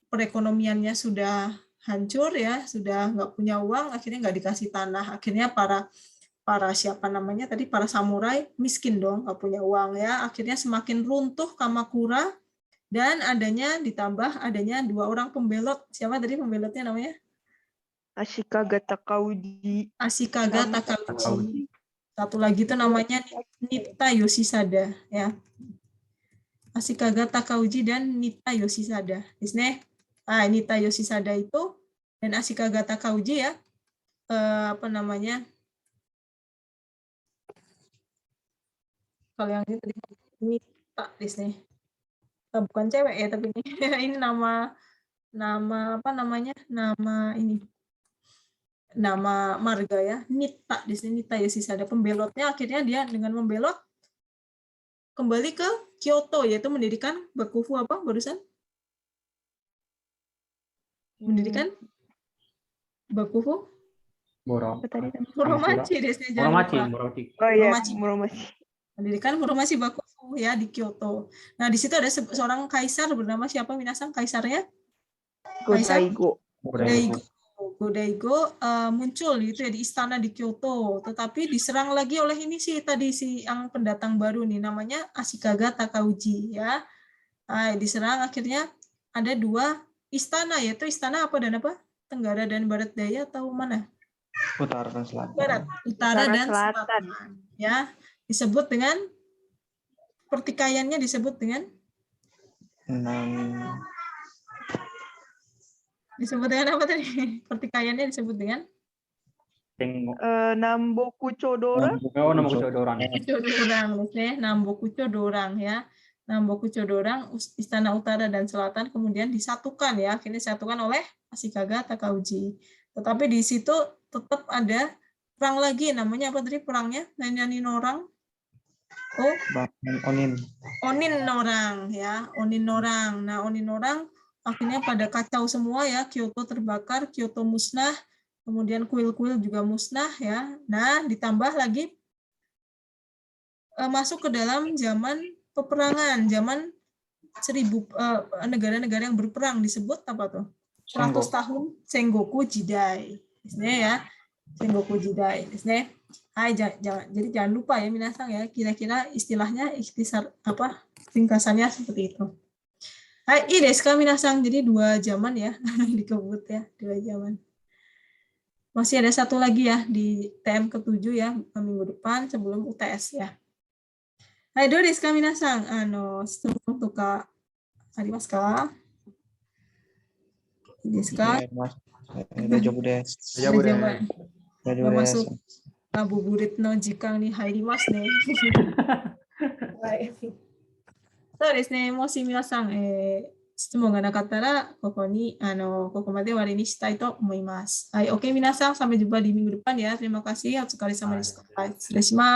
A: perekonomiannya sudah hancur ya, sudah nggak punya uang, akhirnya nggak dikasih tanah. Akhirnya para siapa namanya tadi, para samurai miskin dong, nggak punya uang ya. Akhirnya semakin runtuh Kamakura, dan ditambah adanya dua orang pembelot. Siapa tadi pembelotnya namanya?
D: Ashikaga Takauji.
A: Ashikaga Takauji. Satu lagi itu namanya Nitta Yoshisada ya. Ashikaga Takauji dan Nitta Yoshisada. Di sini Nitta Yoshisada itu dan Ashikaga Takauji ya, apa namanya, kalau yang ini tadi Nitta di sini, bukan cewek ya, tapi ini nama apa namanya, nama marga ya, Nitta di sini, Nitta Yoshisada. Pembelotnya akhirnya dia dengan membelot kembali ke Kyoto, yaitu mendirikan bakufu apa barusan? Mendirikan bakufu muromachi di sini, jangan lupa.
D: Muromachi.
A: Mendirikan muromachi bakufu ya di Kyoto. Nah, di situ ada seorang kaisar bernama siapa minasang kaisarnya? Go-Daigo muncul gitu ya di istana di Kyoto, tetapi diserang lagi oleh ini si yang pendatang baru nih, namanya Ashikaga Takauji ya. Diserang, akhirnya ada dua istana, yaitu istana apa dan apa? Tenggara dan Barat Daya atau mana?
E: Utara dan Selatan.
A: Utara dan Selatan. Ya, disebut dengan pertikaiannya disebut dengan apa tadi? Pertikaiannya disebut dengan
D: Namboku Chodorang.
A: Namboku Chodorang ya. Namboku Chodorang, istana utara dan selatan kemudian disatukan ya, akhirnya disatukan oleh Ashikaga Takauji. Tetapi di situ tetap ada perang lagi, namanya apa tadi perangnya? Nani Norang? Onin Norang ya, Onin Norang. Nah, Onin Norang akhirnya pada kacau semua ya, Kyoto terbakar, Kyoto musnah, kemudian kuil-kuil juga musnah ya. Nah, ditambah lagi masuk ke dalam zaman peperangan, zaman 1000 negara-negara yang berperang, disebut apa tuh? 100 tahun Sengoku Jidai. Disini ya, Sengoku Jidai. Disini. Jadi jangan lupa ya minasang ya, kira-kira istilahnya ikhtisar apa? Ringkasannya seperti itu. Ini desu ka minasang, jadi 2 zaman ya dikebut ya, 2 zaman. Masih ada satu lagi ya di TM ke-7 ya, minggu depan sebelum UTS ya. どうですか皆さん、質問とかありますか？いいですか？
E: 大丈夫です。
A: masuk ngabuburitの時間に入りますね。はい。そうですね。もし皆さん、質問がなかったらここまで終わりにしたいと思います。はい、oke皆さん、sampai jumpa di minggu depan ya. Terima kasih. お疲れ様でした。はい、失礼します。